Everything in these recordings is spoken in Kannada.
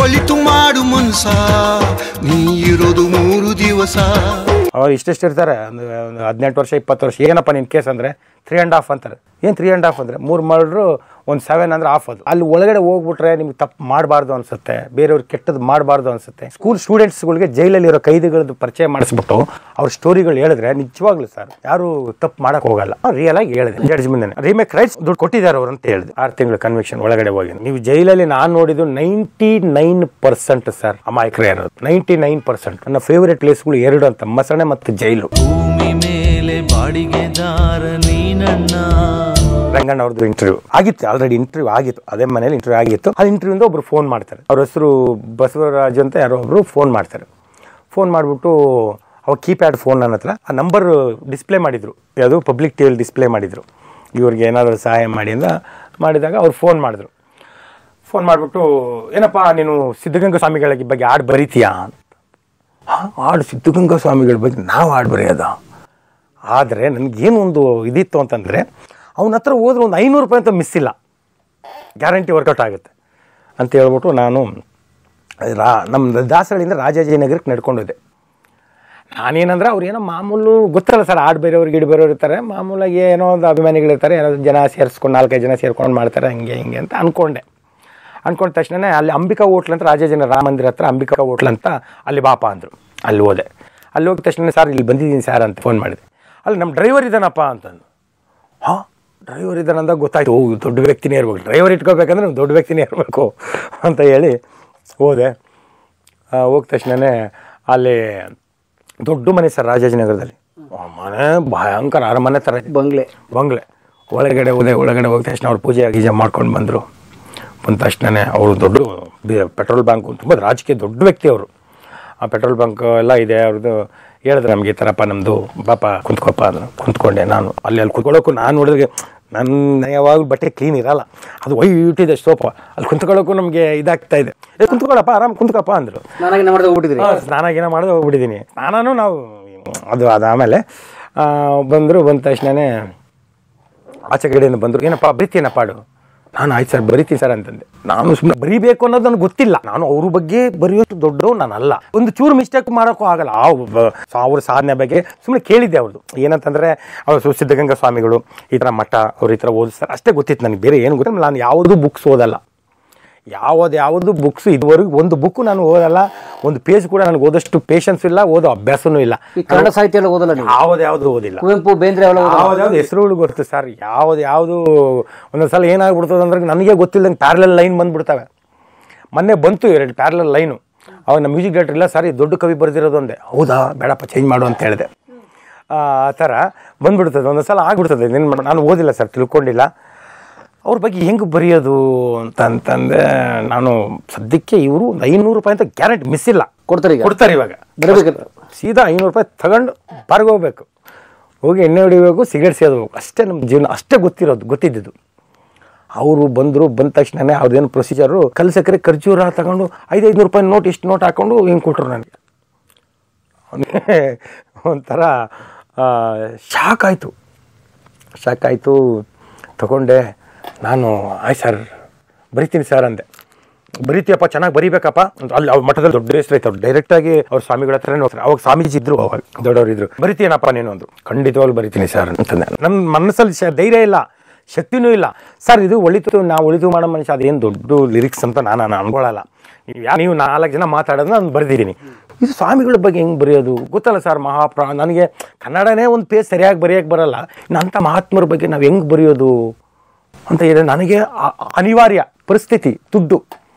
ಒಳಿತು ಮಾಡು ಮನ್ಸ, ನೀ ಇರೋದು 3 ದಿವಸ. ಅವ್ರು ಇಷ್ಟೆಷ್ಟು ಇರ್ತಾರೆ, ಒಂದು 18 ವರ್ಷ 20 ವರ್ಷ. ಏನಪ್ಪ ನಿನ್ನ ಕೇಸ್ ಅಂದರೆ 3.5 ಅಂತಾರೆ. ಏನು 3.5 ಅಂದರೆ 3 ಮಾಡಿದ್ರು ಒಂದು 7 ಅಂದರೆ ಆಫ್. ಅದು ಅಲ್ಲಿ ಒಳಗಡೆ ಹೋಗ್ಬಿಟ್ರೆ ನಿಮ್ಗೆ ತಪ್ಪು ಮಾಡಬಾರ್ದು ಅನ್ಸುತ್ತೆ, ಬೇರೆಯವ್ರಿಗೆ ಕೆಟ್ಟದ್ದು ಮಾಡಬಾರ್ದು ಅನ್ಸುತ್ತೆ. ಸ್ಕೂಲ್ ಸ್ಟೂಡೆಂಟ್ಸ್ಗಳಿಗೆ ಜೈಲಲ್ಲಿರೋ ಕೈದಿಗಳದ್ದು ಪರಿಚಯ ಮಾಡಿಸ್ಬಿಟ್ಟು ಅವ್ರ ಸ್ಟೋರಿಗಳು ಹೇಳಿದ್ರೆ ನಿಜವಾಗ್ಲೂ ಸರ್ ಯಾರು ತಪ್ಪು ಮಾಡಕ್ಕೆ ಹೋಗಲ್ಲ. ರಿಯಲ್ ಆಗಿ ಹೇಳಿದೆ ಜಡ್ಜ್ ಮುಂದೆ ರೀಮೇಕ್ ರೈಟ್ಸ್ ದುಡ್ಡು ಕೊಟ್ಟಿದ್ದಾರೆ ಅವರು ಅಂತ ಹೇಳಿದೆ. 6 ತಿಂಗಳು ಕನ್ವಿಕ್ಷನ್ ಒಳಗಡೆ ಹೋಗಿ. ನೀವು ಜೈಲಲ್ಲಿ ನಾನು ನೋಡಿದ್ದು 99% ಸರ್ ಅಮಾಯಕರೇ ಇರೋದು. 99%. ನನ್ನ ಫೇವರೇಟ್ ಪ್ಲೇಸ್ಗಳು 2 ಅಂತ, ಮಸಣೆ ಮತ್ತು ಜೈಲು. ಭೂಮಿ ಮೇಲೆ ಬಾಡಿಗೆದಾರ ನೀನಣ್ಣ. ರಂಗಣ್ಣ ಅವ್ರದ್ದು ಇಂಟರ್ವ್ಯೂ ಆಗಿತ್ತು, ಆಲ್ರೆಡಿ ಇಂಟರ್ವ್ಯೂ ಆಗಿತ್ತು, ಅದೇ ಮನೇಲಿ ಇಂಟರ್ವ್ಯೂ ಆಗಿತ್ತು. ಆ ಇಂಟರ್ವ್ಯೂಂದ ಒಬ್ರು ಫೋನ್ ಮಾಡ್ತಾರೆ, ಅವ್ರ ಹೆಸರು ಬಸವರಾಜ್ ಅಂತ ಯಾರೋ ಒಬ್ರು ಫೋನ್ ಮಾಡ್ತಾರೆ. ಫೋನ್ ಮಾಡಿಬಿಟ್ಟು ಅವ್ರು ಕೀಪ್ಯಾಡ್ ಫೋನ್ ನನ್ನ ಹತ್ರ ಆ ನಂಬರ್ ಡಿಸ್ಪ್ಲೇ ಮಾಡಿದರು, ಯಾವುದು ಪಬ್ಲಿಕ್ ಟಿವಿಯಲ್ಲಿ ಡಿಸ್ಪ್ಲೇ ಮಾಡಿದರು. ಇವ್ರಿಗೆ ಏನಾದರೂ ಸಹಾಯ ಮಾಡಿ ಅಂತ ಮಾಡಿದಾಗ ಅವ್ರು ಫೋನ್ ಮಾಡಿದ್ರು. ಫೋನ್ ಮಾಡಿಬಿಟ್ಟು ಏನಪ್ಪ ನೀನು ಸಿದ್ಧಗಂಗಾ ಸ್ವಾಮಿಗಳ ಬಗ್ಗೆ ಹಾಡು ಬರೀತೀಯಾ ಅಂತ. ಹಾಡು ಸಿದ್ಧಗಂಗಾ ಸ್ವಾಮಿಗಳ ಬಗ್ಗೆ ನಾವು ಹಾಡು ಬರೆಯೋದ? ಆದರೆ ನನಗೇನು ಒಂದು ಇದಿತ್ತು ಅಂತಂದರೆ ಅವನ ಹತ್ರ ಹೋದ್ರೆ ಒಂದು 500 ರೂಪಾಯಿ ಅಂತ ಮಿಸ್ ಇಲ್ಲ, ಗ್ಯಾರಂಟಿ ವರ್ಕೌಟ್ ಆಗುತ್ತೆ ಅಂತ ಹೇಳ್ಬಿಟ್ಟು ನಾನು ನಮ್ಮ ದಾಸಗಳಿಂದ ರಾಜಾಜಿನಗರಕ್ಕೆ ನಡ್ಕೊಂಡೋದೆ. ನಾನೇನಂದ್ರೆ ಅವ್ರು ಏನೋ ಮಾಮೂಲು ಗೊತ್ತಲ್ಲ ಸರ್, ಹಾಡು ಬೇರೆಯವ್ರಿಗೆ ಗಿಡ ಬೇರೆಯವ್ರು ಇರ್ತಾರೆ, ಮಾಮೂಲಾಗಿ ಏನೋ ಒಂದು ಅಭಿಮಾನಿಗಳಿರ್ತಾರೆ, ಏನೋ ಜನ ಸೇರಿಸ್ಕೊಂಡು 4-5 ಜನ ಸೇರ್ಕೊಂಡು ಮಾಡ್ತಾರೆ ಹಂಗೆ ಹಿಂಗೆ ಅಂತ ಅಂದ್ಕೊಂಡ ತಕ್ಷಣ ಅಲ್ಲಿ ಅಂಬಿಕಾ ಹೋಟ್ಲ್ ಅಂತ ರಾಜಾಜಿನ ರಾಮ ಮಂದಿರ ಹತ್ರ ಅಂಬಿಕಾ ಹೋಟ್ಲ್ ಅಂತ ಅಲ್ಲಿ ಬಾಪ ಅಂದರು. ಅಲ್ಲಿ ಹೋದೆ. ಅಲ್ಲಿ ಹೋಗಿದ ತಕ್ಷಣ ಸರ್ ಇಲ್ಲಿ ಬಂದಿದ್ದೀನಿ ಸರ್ ಅಂತ ಫೋನ್ ಮಾಡಿದೆ. ಅಲ್ಲಿ ನಮ್ಮ ಡ್ರೈವರ್ ಇದ್ದಾನಪ್ಪ ಅಂತಂದು. ಹಾಂ ಡ್ರೈವರ್ ಇದ್ದಾನೆ ಅಂದಾಗ ಗೊತ್ತಾಯ್ತು, ದೊಡ್ಡ ವ್ಯಕ್ತಿನೇ ಇರಬೇಕು, ಡ್ರೈವರ್ ಇಟ್ಕೋಬೇಕಂದ್ರೆ ನಾವು ದೊಡ್ಡ ವ್ಯಕ್ತಿನೇ ಇರಬೇಕು ಅಂತ ಹೇಳಿ ಹೋದೆ. ಹೋದ ತಕ್ಷಣವೇ ಅಲ್ಲಿ ದೊಡ್ಡ ಮನೆ ಸರ್ ರಾಜಾಜಿನಗರದಲ್ಲಿ. ಮನೆ ಭಯಂಕರ ಅರಮನೆ ಥರ, ಬಂಗ್ಲೆ ಒಳಗಡೆ ಒಳಗಡೆ ಹೋದ ತಕ್ಷಣ ಅವ್ರು ಪೂಜೆ ಗೀಜೆ ಮಾಡ್ಕೊಂಡು ಬಂದ ತಕ್ಷಣವೇ ಅವರು ದೊಡ್ಡ ಪೆಟ್ರೋಲ್ ಬ್ಯಾಂಕು ತುಂಬ ರಾಜಕೀಯ ದೊಡ್ಡ ವ್ಯಕ್ತಿ ಅವರು. ಆ ಪೆಟ್ರೋಲ್ ಬಂಕ್ ಎಲ್ಲ ಇದೆ ಅವ್ರದ್ದು. ಹೇಳಿದ್ರೆ ನಮಗೆ ಈ ಥರಪ್ಪ ನಮ್ಮದು ಬಾಪ ಕುಂತ್ಕೊಪ್ಪ ಅಂದರು. ಕುಂತ್ಕೊಂಡೆ ನಾನು. ಅಲ್ಲಿ ಕುತ್ಕೊಳ್ಳೋಕ್ಕೂ ನಾನು ನೋಡಿದ್ರೆ ನನ್ನ ಯಾವಾಗಲೂ ಬಟ್ಟೆ ಕ್ಲೀನ್ ಇರಲ್ಲ, ಅದು ವೈಟ್ ಇದೆ ಸೋಪ. ಅಲ್ಲಿ ಕುಂತ್ಕೊಳ್ಳೋಕ್ಕೂ ನಮಗೆ ಇದಾಗ್ತಾ ಇದೆ. ಕುಂತ್ಕೊಳ್ಳಪ್ಪ ಆರಾಮ್ ಕುಂತ್ಕೊಪ್ಪ ಅಂದರು. ಸ್ನಾನಾಗೇನೋ ಮಾಡೋದು ಹೋಗ್ಬಿಟ್ಟಿದ್ದೀನಿ ನಾವು. ಅದಾದಮೇಲೆ ಬಂದ ತಕ್ಷಣವೇ ಆಚೆ ಕಡೆಯಿಂದ ಬಂದರು. ಏನಪ್ಪ ಬರೀತೀನಪ್ಪ ಹಾಡು? ನಾನು ಆಯ್ತು ಸರ್ ಬರೀತೀನಿ ಸರ್ ಅಂತಂದೆ. ನಾನು ಸುಮ್ಮನೆ ಬರೀಬೇಕು ಅನ್ನೋದು ನನಗೆ ಗೊತ್ತಿಲ್ಲ, ನಾನು ಅವ್ರ ಬಗ್ಗೆ ಬರೆಯೋಷ್ಟು ದೊಡ್ಡವು ನಾನಲ್ಲ, ಒಂದು ಚೂರು ಮಿಸ್ಟೇಕ್ ಮಾಡೋಕ್ಕೂ ಆಗಲ್ಲ. ಅವ್ರ ಸಾಧನೆ ಬಗ್ಗೆ ಸುಮ್ಮನೆ ಕೇಳಿದ್ದೆ ಅವ್ರದ್ದು. ಏನಂತಂದರೆ ಅವರು ಸಿದ್ಧಗಂಗಾ ಸ್ವಾಮಿಗಳು ಈ ಥರ ಮಠ ಅವ್ರು ಈ ಥರ ಓದಿಸ್ತಾರೆ ಅಷ್ಟೇ ಗೊತ್ತಿತ್ತು ನನಗೆ, ಬೇರೆ ಏನು ಗೊತ್ತಿಲ್ಲ. ನಾನು ಯಾವುದೂ ಬುಕ್ಸ್ ಓದಲ್ಲ, ಯಾವುದು ಬುಕ್ಸು ಇದುವರೆಗೂ ಒಂದು ಬುಕ್ಕು ನಾನು ಓದಲ್ಲ, ಒಂದು ಪೇಜ್ ಕೂಡ ನನಗೆ ಓದಷ್ಟು ಪೇಷನ್ಸ್ ಇಲ್ಲ, ಓದೋ ಅಭ್ಯಾಸನೂ ಇಲ್ಲ. ಕನ್ನಡ ಸಾಹಿತ್ಯ ಎಲ್ಲ ಓದಲ್ಲ? ಯಾವುದು ಓದಿಲ್ಲ. ಕುವೆಂಪು ಬೇಂದ್ರೆ ಯಾವ್ದು ಹೆಸರುಗಳು ಗೊತ್ತು ಸರ್, ಯಾವುದು ಒಂದೊಂದ್ಸಲ ಏನಾಗ್ಬಿಡ್ತದೆ ಅಂದ್ರೆ ನನಗೆ ಗೊತ್ತಿಲ್ಲದಂಗೆ ಪ್ಯಾರಲಲ್ ಲೈನ್ ಬಂದ್ಬಿಡ್ತವೆ. ಮೊನ್ನೆ ಬಂತು 2 ಪ್ಯಾರಲಲ್ ಲೈನು. ಅವಾಗ ನಮ್ಮ ಮ್ಯೂಸಿಕ್ ಡೈರೆಕ್ಟರ್ ಇಲ್ಲ ಸರ್, ಈ ದೊಡ್ಡ ಕವಿ ಬರೆದಿರೋದು ಒಂದೇ. ಹೌದಾ, ಬೇಡಪ್ಪ ಚೇಂಜ್ ಮಾಡು ಅಂತ ಹೇಳಿದೆ. ಆ ಥರ ಬಂದ್ಬಿಡ್ತದೆ ಒಂದೊಂದ್ಸಲ ಆಗ್ಬಿಡ್ತದೆ. ನಾನು ಓದಿಲ್ಲ ಸರ್, ತಿಳ್ಕೊಂಡಿಲ್ಲ ಅವ್ರ ಬಗ್ಗೆ ಹೆಂಗೆ ಬರೆಯೋದು ಅಂತಂದೆ. ನಾನು ಸದ್ಯಕ್ಕೆ ಇವರು 500 ರೂಪಾಯಿ ಅಂತ ಗ್ಯಾರಂಟಿ ಮಿಸ್ ಇಲ್ಲ, ಕೊಡ್ತಾರೆ ಇವಾಗ. ಸೀದಾ 500 ರೂಪಾಯಿ ತಗೊಂಡು ಹೊರಗೋಗ್ಬೇಕು, ಹೋಗಿ ಎಣ್ಣೆ ಹೊಡಿಬೇಕು, ಸಿಗರೇಟ್ ಸೇದಬೇಕು, ಅಷ್ಟೇ ನಮ್ಮ ಜೀವನ, ಅಷ್ಟೇ ಗೊತ್ತಿದ್ದು. ಅವರು ಬಂದ ತಕ್ಷಣವೇ ಅವ್ರದ್ದೇನು ಪ್ರೊಸೀಜರು, ಕಲ್ಸಕ್ರೆ ಖರ್ಜೂರ ತಗೊಂಡು 500 ರೂಪಾಯಿ ನೋಟ್ ಇಷ್ಟು ನೋಟ್ ಹಾಕ್ಕೊಂಡು ಹಿಂಗೆ ಕೊಟ್ಟರು ನನಗೆ. ಒಂಥರ ಶಾಕ್ ಆಯಿತು. ತಗೊಂಡೆ ನಾನು. ಆಯ್ತು ಸರ್ ಬರಿತೀನಿ ಸರ್ ಅಂದೆ. ಬರಿತೀಯಪ್ಪ, ಚೆನ್ನಾಗಿ ಬರೀಬೇಕಪ್ಪ. ಅಲ್ಲಿ ಅವ್ರ ಮಠದಲ್ಲಿ ದೊಡ್ಡ ಹೆಸರು ಐತೆ, ಅವ್ರು ಡೈರೆಕ್ಟಾಗಿ ಅವ್ರ ಸ್ವಾಮಿಗಳ ಹತ್ರನೇ ಹೋಗ್ತಾರೆ. ಅವಾಗ ಸ್ವಾಮೀಜಿ ಇದ್ರು, ಅವಾಗ ದೊಡ್ಡವರಿದ್ರು. ಬರಿತೀನಪ್ಪ ನೀನು ಅಂದರು. ಖಂಡಿತವಾಗ್ಲು ಬರಿತೀನಿ ಸರ್ ಅಂತಂದೆ. ನನ್ನ ಮನಸ್ಸಲ್ಲಿ ಧೈರ್ಯ ಇಲ್ಲ, ಶಕ್ತಿನೂ ಇಲ್ಲ ಸರ್. ಇದು ಒಳಿತು ಮಾಡೋ ಮನುಷ್ಯ, ಅದೇನು ದೊಡ್ಡ ಲಿರಿಕ್ಸ್ ಅಂತ ನಾನು ಅನ್ಕೊಳ್ಳಲ್ಲ. ನೀವು 4 ಜನ ಮಾತಾಡೋದು ನಾನು ಬರೆದಿದ್ದೀನಿ. ಇದು ಸ್ವಾಮಿಗಳ ಬಗ್ಗೆ ಹೆಂಗೆ ಬರೆಯೋದು ಗೊತ್ತಲ್ಲ ಸರ್, ನನಗೆ ಕನ್ನಡನೇ ಒಂದು ಪೇಜ್ ಸರಿಯಾಗಿ ಬರೆಯೋಕ್ಕೆ ಬರಲ್ಲ, ಇಂಥ ಮಹಾತ್ಮರ ಬಗ್ಗೆ ನಾವು ಹೆಂಗೆ ಬರೆಯೋದು ಅಂತ ಹೇಳಿದ್ರೆ ನನಗೆ ಅನಿವಾರ್ಯ ಪರಿಸ್ಥಿತಿ. ದುಡ್ಡು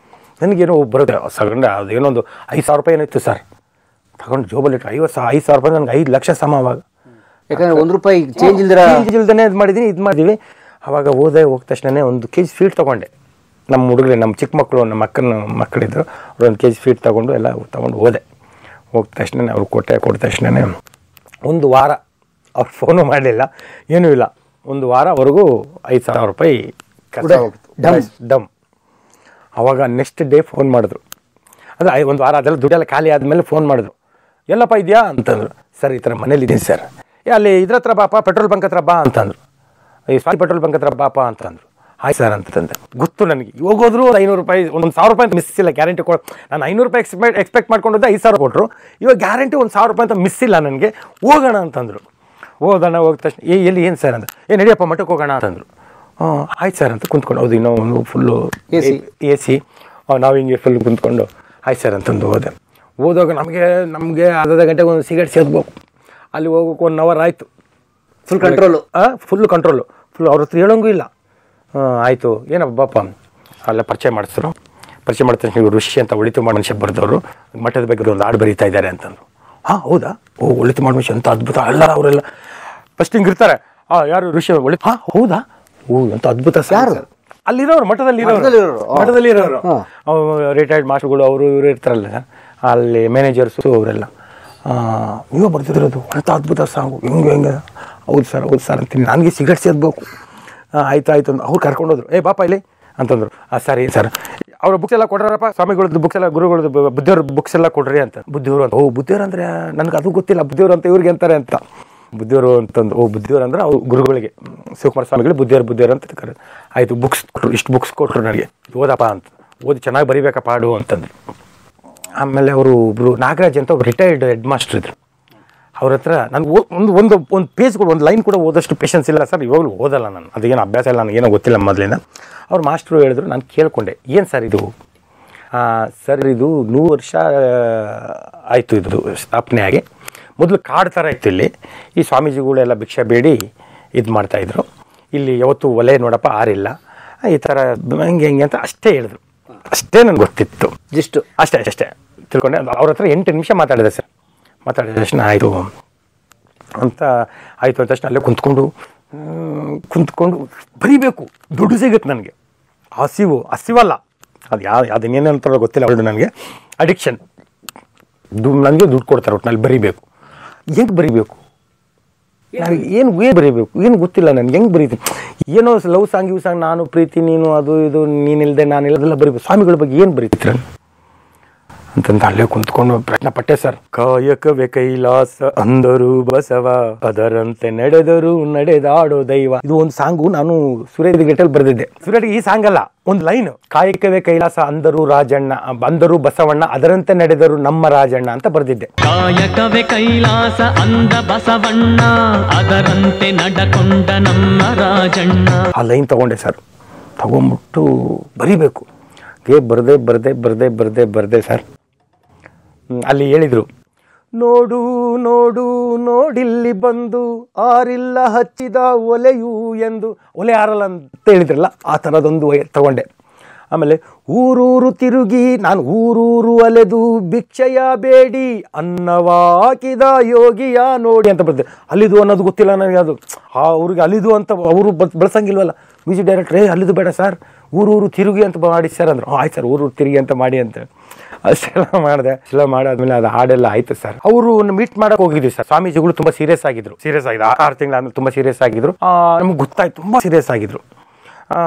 ನನಗೇನೋ ಬರುತ್ತೆ ಸಗಂಡೆ, ಅದೇನೊಂದು 5,000 ರೂಪಾಯಿ ಏನಿತ್ತು ಸರ್, ತಗೊಂಡು ಜೋಬಲ್ಲಿ ಇಟ್ಟು 5,000 ರೂಪಾಯಿ ನನಗೆ 5 ಲಕ್ಷ ಸಮ. ಅವಾಗ ಯಾಕಂದರೆ 1 ರೂಪಾಯಿ ಚೇಂಜ್ ಇಲ್ದೇ ಇದು ಮಾಡಿದ್ದೀವಿ. ಅವಾಗ ಹೋದ ತಕ್ಷಣ 1 kg ಸ್ವೀಟ್ ತೊಗೊಂಡೆ. ನಮ್ಮ ಹುಡುಗರೆ, ನಮ್ಮ ಚಿಕ್ಕ ಮಕ್ಕಳು, ನಮ್ಮ ಅಕ್ಕನ ಮಕ್ಕಳಿದ್ರು, ಅವ್ರು 1 kg ಸ್ವೀಟ್ ತೊಗೊಂಡು ಎಲ್ಲ ತೊಗೊಂಡು ಹೋದ ತಕ್ಷಣ ಅವ್ರು ಕೊಟ್ಟ ತಕ್ಷಣ 1 ವಾರ ಅವ್ರು ಫೋನು ಮಾಡಲಿಲ್ಲ, ಏನೂ ಇಲ್ಲ. 1 ವಾರವರೆಗೂ 5,000 ರೂಪಾಯಿ ಖರ್ಚು ಹೋಗ್ತು, ಡಮ್. ಅವಾಗ ನೆಕ್ಸ್ಟ್ ಡೇ ಫೋನ್ ಮಾಡಿದ್ರು. ಅಂದರೆ 1 ವಾರ ಅದೆಲ್ಲ ದುಡ್ಡೆಲ್ಲ ಖಾಲಿ ಆದಮೇಲೆ ಫೋನ್ ಮಾಡಿದ್ರು. ಎಲ್ಲಪ್ಪ ಇದೆಯಾ ಅಂತಂದರು. ಸರ್ ಈ ಥರ ಮನೇಲಿದ್ದೀನಿ ಸರ್. ಅಲ್ಲಿ ಇದ್ರ ಹತ್ರ ಬಾಪ, ಪೆಟ್ರೋಲ್ ಬಂಕ್ ಹತ್ರ ಬಾ ಅಂತಂದರು. ಈ ಪೆಟ್ರೋಲ್ ಬಂಕ್ ಹತ್ರ ಬಾಪ ಅಂತಂದರು. ಆಯ್ತು ಸರ್ ಅಂತಂದೆ. ಗೊತ್ತು ನನಗೆ ಹೋಗೋದ್ರು ಒಂದು 500 ರೂಪಾಯಿ, ಒಂದು 1000 ರೂಪಾಯಿ ಅಂತ ಮಿಸ್ ಇಲ್ಲ, ಗ್ಯಾರಂಟಿ ಕೊಡು. ನಾನು 500 ರೂಪಾಯಿ ಎಕ್ಸ್ಪೆಕ್ಟ್ ಮಾಡ್ಕೊಂಡಿದ್ದೆ, 5000 ಕೊಟ್ಟರು. ಇವಾಗ ಗ್ಯಾರಂಟಿ ಒಂದು 1000 ರೂಪಾಯಿ ಅಂತ ಮಿಸ್ ಇಲ್ಲ ನನಗೆ, ಹೋಗೋಣ ಅಂತಂದರು. ಹೋಗೋಣ, ಹೋಗಿದ ತಕ್ಷಣ ಎಲ್ಲಿ ಏನು ಸರ್ ಅಂತ, ನಡಿಯಪ್ಪ ಮಠಕ್ಕೆ ಹೋಗೋಣ ಅಂತಂದರು. ಆಯ್ತು ಸರ್ ಅಂತ ಕುಂತ್ಕೊಂಡು, ಹೌದು ಇನ್ನೂ ಒಂದು ಫುಲ್ಲು ಎ ಸಿ, ನಾವು ಹಿಂಗೆ ಫುಲ್ ಕುಂತ್ಕೊಂಡು ಆಯ್ತು ಸರ್ ಅಂತಂದು ಹೋದಾಗ ನಮಗೆ ಅರ್ಧ ಗಂಟೆಗೆ ಒಂದು ಸಿಗರೇಟ್ ಸೇದ್ಬೇಕು. ಅಲ್ಲಿ ಹೋಗೋಕೆ 1 ಅವರ್ ಆಯಿತು. Full control, full control, full ಅವ್ರ ಹತ್ರ ಹೇಳೋಂಗೂ ಇಲ್ಲ. ಆಯಿತು ಏನಪ್ಪ ಬಾಪ ಅಲ್ಲ ಪರಿಚಯ ಮಾಡಿಸಿದ್ರು. ಪರಿಚಯ ಮಾಡ್ತಾರೆ, ನೀವು ಋಷಿ ಅಂತ ಒಳಿತು ಮಾಡೋ ಮನುಷ್ಯ ಬರೆದವರು, ಮಠದ ಬಗ್ಗೆ ಒಂದು ಹಾಡು ಬರೀತಾ ಇದ್ದಾರೆ ಅಂತಂದರು. ಹೌದಾ, ಒಳಿತು ಮಾಡೋ ಮನುಷ್ಯ ಅಂತ ಅದ್ಭುತ, ಎಲ್ಲ ಅವರೆಲ್ಲ ಫಸ್ಟ್ ಹಿಂಗೆ ಇರ್ತಾರೆ. ಯಾರು ಋಷಿ ಒಳಿತು, ಹೌದಾ, ಅಂತ ಅದ್ಭುತ ಯಾರು ಅಲ್ಲಿರೋರು, ಮಠದಲ್ಲಿರೋರು ರಿಟೈರ್ಡ್ ಮಾಸ್ಟರ್ಗಳು ಅವರು ಇವರು ಇರ್ತಾರಲ್ಲ ಸರ್, ಅಲ್ಲಿ ಮ್ಯಾನೇಜರ್ಸು ಅವರೆಲ್ಲ, ನೀವೇ ಬರ್ತಿರೋದು ಅಂತ ಅದ್ಭುತ ಸಾಂಗು, ಹಿಂಗೆ ಹೌದು ಸರ್ ಅಂತೀನಿ. ನನಗೆ ಸಿಗರೇಟ್ ಸೇದ್ಬೇಕು. ಆಯ್ತು ಅಂತ ಅವ್ರು ಕರ್ಕೊಂಡೋದ್ರು. ಬಾಪ ಇಲ್ಲಿ ಅಂತಂದರು. ಸರಿ ಸರ್, ಅವ್ರ ಬುಕ್ಸ್ ಎಲ್ಲ ಕೊಡ್ರಪ್ಪ, ಸ್ವಾಮಿಗಳದ್ದು ಬುಕ್ಸ್ ಎಲ್ಲ, ಗುರುಗಳದ್ದು ಬುದ್ಧಿಯವ್ರ ಬುಕ್ಸ್ ಎಲ್ಲ ಕೊಡ್ರಿ ಅಂತ. ಬುದ್ಧಿಯವರು ಅಂತ, ಬುದ್ಧಿಯವರು ಅಂದರೆ ನನಗೆ ಅದು ಗೊತ್ತಿಲ್ಲ, ಬುದ್ಧಿಯವರು ಅಂತ ಇವ್ರಿಗೆ ಅಂತಾರೆ ಅಂತ. ಬುದ್ಧಿಯವರು ಅಂತಂದು, ಬುದ್ಧಿಯವರು ಅಂದ್ರೆ ಅವ್ರು ಗುರುಗಳಿಗೆ, ಶಿವಕುಮಾರ ಸ್ವಾಮಿಗಳು ಬುದ್ಧಿಯವರು ಅಂತ ಕರೆ. ಆಯಿತು, ಬುಕ್ಸ್ ಕೊಟ್ಟರು, ಇಷ್ಟು ಬುಕ್ಸ್ ಕೊಟ್ಟರು ನನಗೆ, ಓದಪ್ಪ ಅಂತ, ಓದಿ ಚೆನ್ನಾಗಿ ಬರೀಬೇಕಪ್ಪ ಹಾಡು ಅಂತಂದು. ಆಮೇಲೆ ಅವರು ಒಬ್ಬರು ನಾಗರಾಜ್ ಅಂತ ಒಬ್ರು ರಿಟೈರ್ಡ್ ಹೆಡ್ ಮಾಸ್ಟರ್ ಇದ್ರು. ಅವ್ರ ಹತ್ರ ನನಗೆ ಒಂದು ಪೇಜ್ ಕೂಡ, ಒಂದು ಲೈನ್ ಕೂಡ ಓದೋಷ್ಟು ಪೇಷನ್ಸ್ ಇಲ್ಲ ಸರ್, ಇವಾಗಲೂ ಓದಲ್ಲ ನಾನು, ಅದೇನೋ ಅಭ್ಯಾಸ ಇಲ್ಲ, ನನಗೇನೋ ಗೊತ್ತಿಲ್ಲ ಮೊದಲಿಂದ. ಅವ್ರು ಮಾಸ್ಟ್ರು ಹೇಳಿದ್ರು, ನಾನು ಕೇಳಿಕೊಂಡೆ, ಏನು ಸರ್ ಇದು? ಸರ್ ಇದು 100 ವರ್ಷ ಆಯಿತು ಇದು ಸ್ಥಾಪನೆ ಆಗಿ. ಮೊದಲು ಕಾಡು ಥರ ಇತ್ತು ಇಲ್ಲಿ, ಈ ಸ್ವಾಮೀಜಿಗಳೆಲ್ಲ ಭಿಕ್ಷೆ ಬೇಡಿ ಇದು ಮಾಡ್ತಾಯಿದ್ರು. ಇಲ್ಲಿ ಯಾವತ್ತೂ ಒಲೆ ನೋಡಪ್ಪ ಆರಿಲ್ಲ, ಈ ಥರ ಹೆಂಗೆ ಅಂತ ಅಷ್ಟೇ ಹೇಳಿದ್ರು. ಅಷ್ಟೇ ನನಗೆ ಗೊತ್ತಿತ್ತು, ಜಸ್ಟ್ ಅಷ್ಟೇ ತಿಳ್ಕೊಂಡೆ. ಅವ್ರ ಹತ್ರ 8 ನಿಮಿಷ ಮಾತಾಡಿದೆ ಸರ್. ಮಾತಾಡಿದ ತಕ್ಷಣ ಆಯಿತು ಅಂತ ತಕ್ಷಣ ಅಲ್ಲೇ ಕುಂತ್ಕೊಂಡು ಬರೀಬೇಕು. ದುಡ್ಡು ಸಿಗುತ್ತೆ ನನಗೆ, ಹಸಿವಲ್ಲ, ಅದು ಅದನ್ನೇನು ಅಂತಾರೋ ಗೊತ್ತಿಲ್ಲ. ಅವಳು ನನಗೆ ಅಡಿಕ್ಷನ್, ನನಗೆ ದುಡ್ಡು ಕೊಡ್ತಾರೆ ಒಟ್ಟಿನಲ್ಲಿ ಬರೀಬೇಕು. ಹೆಂಗೆ ಬರೀಬೇಕು, ನನಗೆ ಏನು ಬರೀಬೇಕು ಏನು ಗೊತ್ತಿಲ್ಲ ನನಗೆ, ಹೆಂಗೆ ಬರೀತೀನಿ? ಏನೋ ಲವ್ ಸಾಂಗ್ ನಾನು ಪ್ರೀತಿ ನೀನು ಅದು ಇದು ನೀನಿಲ್ಲದೆ ನಾನು ಇಲ್ಲದೆಲ್ಲ ಬರೀಬೇಕು. ಸ್ವಾಮಿಗಳ ಬಗ್ಗೆ ಏನು ಬರೀತೀರ ಅಂತಂದು ಅಲ್ಲೇ ಕುಂತ್ಕೊಂಡು ಪ್ರಶ್ನೆ ಪಟ್ಟೆ ಸರ್. ಕಾಯಕವೇ ಕೈಲಾಸ ಅಂದರು ಬಸವ, ಅದರಂತೆ ನಡೆದಾಡೋ ದೈವ. ಇದು ಒಂದು ಸಾಂಗು ನಾನು ಸೂರ್ಯದ ಗೇಟಲ್ಲಿ ಬರೆದಿದ್ದೆ. ಸೂರ್ಯಗೆ ಈ ಸಾಂಗ್ ಅಲ್ಲ, ಒಂದು ಲೈನ್, ಕಾಯಕವೇ ಕೈಲಾಸ ಅಂದರು ರಾಜಣ್ಣ, ಅಂದರು ಬಸವಣ್ಣ, ಅದರಂತೆ ನಡೆದರು ನಮ್ಮ ರಾಜಣ್ಣ ಅಂತ ಬರೆದಿದ್ದೆ. ಕಾಯಕವೇ ಕೈಲಾಸ ಅಂದ ಬಸವಣ್ಣ, ಅದರಂತೆ ನಡಕೊಂಡ ನಮ್ಮ ರಾಜಣ್ಣ. ಆ ಲೈನ್ ತಗೊಂಡೆ ಸರ್, ತಗೊಂಡ್ಬಿಟ್ಟು ಬರಿಬೇಕು. ಬರ್ದೆ ಸರ್. ಅಲ್ಲಿ ಹೇಳಿದರು, ನೋಡಿಲ್ಲಿ ಬಂದು ಆರಿಲ್ಲ ಹಚ್ಚಿದ ಒಲೆಯು ಎಂದು. ಒಲೆ ಆರಲ್ಲ ಅಂತ ಹೇಳಿದ್ರಲ್ಲ, ಆ ಥರದೊಂದು ತಗೊಂಡೆ. ಆಮೇಲೆ ಊರೂರು ತಿರುಗಿ ನಾನು ಊರೂರು ಅಲೆದು ಭಿಕ್ಷೆಯ ಬೇಡಿ ಅನ್ನವಾಕಿದ ಯೋಗಿಯ ನೋಡಿ ಅಂತ ಬರ್ತದೆ. ಅಲ್ಲಿದು ಅನ್ನೋದು ಗೊತ್ತಿಲ್ಲ ನನಗೆ. ಅದು ಅವ್ರಿಗೆ ಅಲ್ಲಿದು ಅಂತ ಅವರು ಬಳಸಂಗಿಲ್ವಲ್ಲ. ಮ್ಯೂಸಿಕ್ ಡೈರೆಕ್ಟ್ರೇ ಅಲ್ಲಿದು ಬೇಡ ಸರ್, ಊರೂರು ತಿರುಗಿ ಅಂತ ಮಾಡಿ ಸರ್ ಅಂದರು. ಆಯ್ತು ಸರ್, ಊರೂರು ತಿರುಗಿ ಅಂತ ಮಾಡಿ ಅಂತ ಅಷ್ಟೆಲ್ಲ ಮಾಡಿದೆ. ಎಲ್ಲ ಮಾಡಾದ್ಮೇಲೆ ಅದು ಹಾಡೆಲ್ಲ ಆಯ್ತು ಸರ್. ಅವರು ಮೀಟ್ ಮಾಡಕ್ಕೆ ಹೋಗಿದ್ವಿ ಸರ್. ಸ್ವಾಮೀಜಿಗಳು ತುಂಬ ಸೀರಿಯಸ್ ಆಗಿದ್ರು. 6 ತಿಂಗಳಾದ್ಮೇಲೆ ತುಂಬ ಸೀರಿಯಸ್ ಆಗಿದ್ರು. ನಮ್ಗೆ ಗೊತ್ತಾಯ್ತು ತುಂಬ ಸೀರಿಯಸ್ ಆಗಿದ್ರು.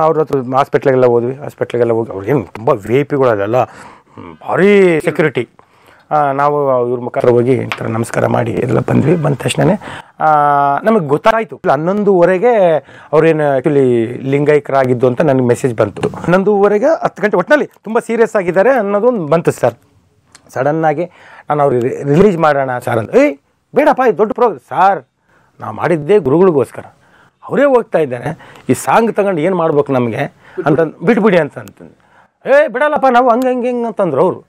ಅವ್ರ ಹತ್ರ ಹಾಸ್ಪಿಟ್ಲಿಗೆಲ್ಲ ಹೋದ್ವಿ. ಹಾಸ್ಪಿಟ್ಲಿಗೆಲ್ಲ ಹೋಗಿ ಅವ್ರಿಗೇನು ತುಂಬ VIP ಅದೆಲ್ಲ ಭಾರಿ ಸೆಕ್ಯೂರಿಟಿ. ನಾವು ಇವ್ರ ಮುಖಾಂತರ ಹೋಗಿ ಈ ಥರ ನಮಸ್ಕಾರ ಮಾಡಿ ಎಲ್ಲ ಬಂದ್ವಿ. ಬಂದ ತಕ್ಷಣವೇ ನಮಗೆ ಗೊತ್ತಾಯಿತು 11:15 ಅವ್ರೇನು ಆ್ಯಕ್ಚುಲಿ ಲಿಂಗೈಕ್ಯರಾಗಿದ್ದು ಅಂತ ನನಗೆ ಮೆಸೇಜ್ ಬಂತು. 11:15 10 ಗಂಟೆ ಒಟ್ಟಿನಲ್ಲಿ ತುಂಬ ಸೀರಿಯಸ್ ಆಗಿದ್ದಾರೆ ಅನ್ನೋದೊಂದು ಬಂತು ಸರ್. ಸಡನ್ನಾಗಿ ನಾನು ಅವ್ರಿಗೆ ರಿಲೀಸ್ ಮಾಡೋಣ ಸರ್ ಅಂತ. ಬೇಡಪ್ಪ, ಇದು ದೊಡ್ಡ ಪ್ರೋಗ್ರಾಮ್ ಸಾರ್, ನಾವು ಮಾಡಿದ್ದೇ ಗುರುಗಳಿಗೋಸ್ಕರ. ಅವರೇ ಹೋಗ್ತಾ ಇದ್ದಾರೆ, ಈ ಸಾಂಗ್ ತಗೊಂಡು ಏನು ಮಾಡ್ಬೇಕು ನಮಗೆ ಅಂತಂದು ಬಿಟ್ಬಿಡಿ ಅಂತಂದು. ಬಿಡಲ್ಲಪ್ಪ ನಾವು ಹಂಗೆ ಅಂತಂದ್ರು ಅವರು.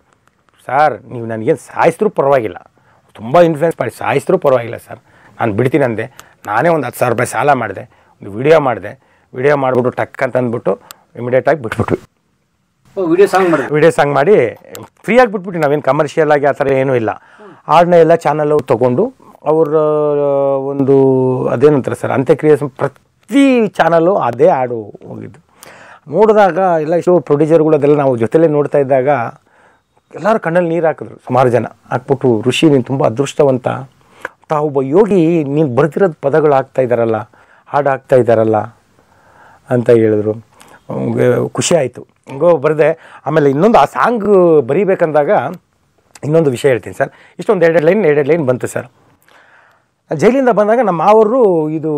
ಸರ್, ನೀವು ನನಗೇನು ಸಾಯಿಸಿದ್ರೂ ಪರವಾಗಿಲ್ಲ, ತುಂಬ ಇನ್ಫ್ಲುಯೆನ್ಸ್ ಮಾಡಿ ಸಾಯಿಸಿದ್ರೂ ಪರವಾಗಿಲ್ಲ ಸರ್, ನಾನು ಬಿಡ್ತೀನಿ ಅಂದೆ. ನಾನೇ ಒಂದು 10,000 ರೂಪಾಯಿ ಸಾಲ ಮಾಡಿದೆ, ಒಂದು ವಿಡಿಯೋ ಮಾಡಿಬಿಟ್ಟು ಟಕ್ ಅಂತ ಅಂದ್ಬಿಟ್ಟು ಇಮಿಡಿಯೇಟಾಗಿ ಬಿಟ್ಬಿಟ್ವಿ. ವಿಡಿಯೋ ಸಾಂಗ್ ಮಾಡಿ ಫ್ರೀಯಾಗಿ ಬಿಟ್ಬಿಟ್ಟು, ನಾವೇನು ಕಮರ್ಷಿಯಲ್ ಆಗಿ ಆ ಥರ ಏನೂ ಇಲ್ಲ. ಹಾಡನ್ನ ಎಲ್ಲ ಚಾನಲ್ ಅವ್ರು ತೊಗೊಂಡು ಅವ್ರ ಒಂದು ಅದೇನಂತಾರೆ ಸರ್, ಅಂತ್ಯಕ್ರಿಯೆ ಪ್ರತಿ ಚಾನಲ್ಲು ಅದೇ ಹಾಡು ಹೋಗಿದ್ದು. ನೋಡಿದಾಗ ಎಲ್ಲ ಶೋ ಪ್ರೊಡ್ಯೂಸರ್ಗಳು ಅದೆಲ್ಲ ನಾವು ಜೊತೆಲೇ ನೋಡ್ತಾ ಇದ್ದಾಗ ಎಲ್ಲರೂ ಕಣ್ಣಲ್ಲಿ ನೀರು ಹಾಕಿದ್ರು. ಸುಮಾರು ಜನ ಹಾಕ್ಬಿಟ್ಟು, ಋಷಿ ನೀನು ತುಂಬ ಅದೃಷ್ಟವಂತ, ಒಬ್ಬ ಯೋಗಿ ನೀನು ಬರ್ತಿರೋದು ಪದಗಳು ಹಾಡು ಹಾಕ್ತಾ ಇದ್ದಾರಲ್ಲ ಅಂತ ಹೇಳಿದ್ರು. ಖುಷಿ ಆಯಿತು. ಹಿಂಗೋ ಬರೆದೆ. ಆಮೇಲೆ ಇನ್ನೊಂದು ಆ ಸಾಂಗ್ ಬರೀಬೇಕಂದಾಗ ಇನ್ನೊಂದು ವಿಷಯ ಹೇಳ್ತೀನಿ ಸರ್. ಇಷ್ಟೊಂದು 2 ಲೈನ್ ಬಂತು ಸರ್. ಜೈಲಿಂದ ಬಂದಾಗ ನಮ್ಮ ಮಾವರು ಇದು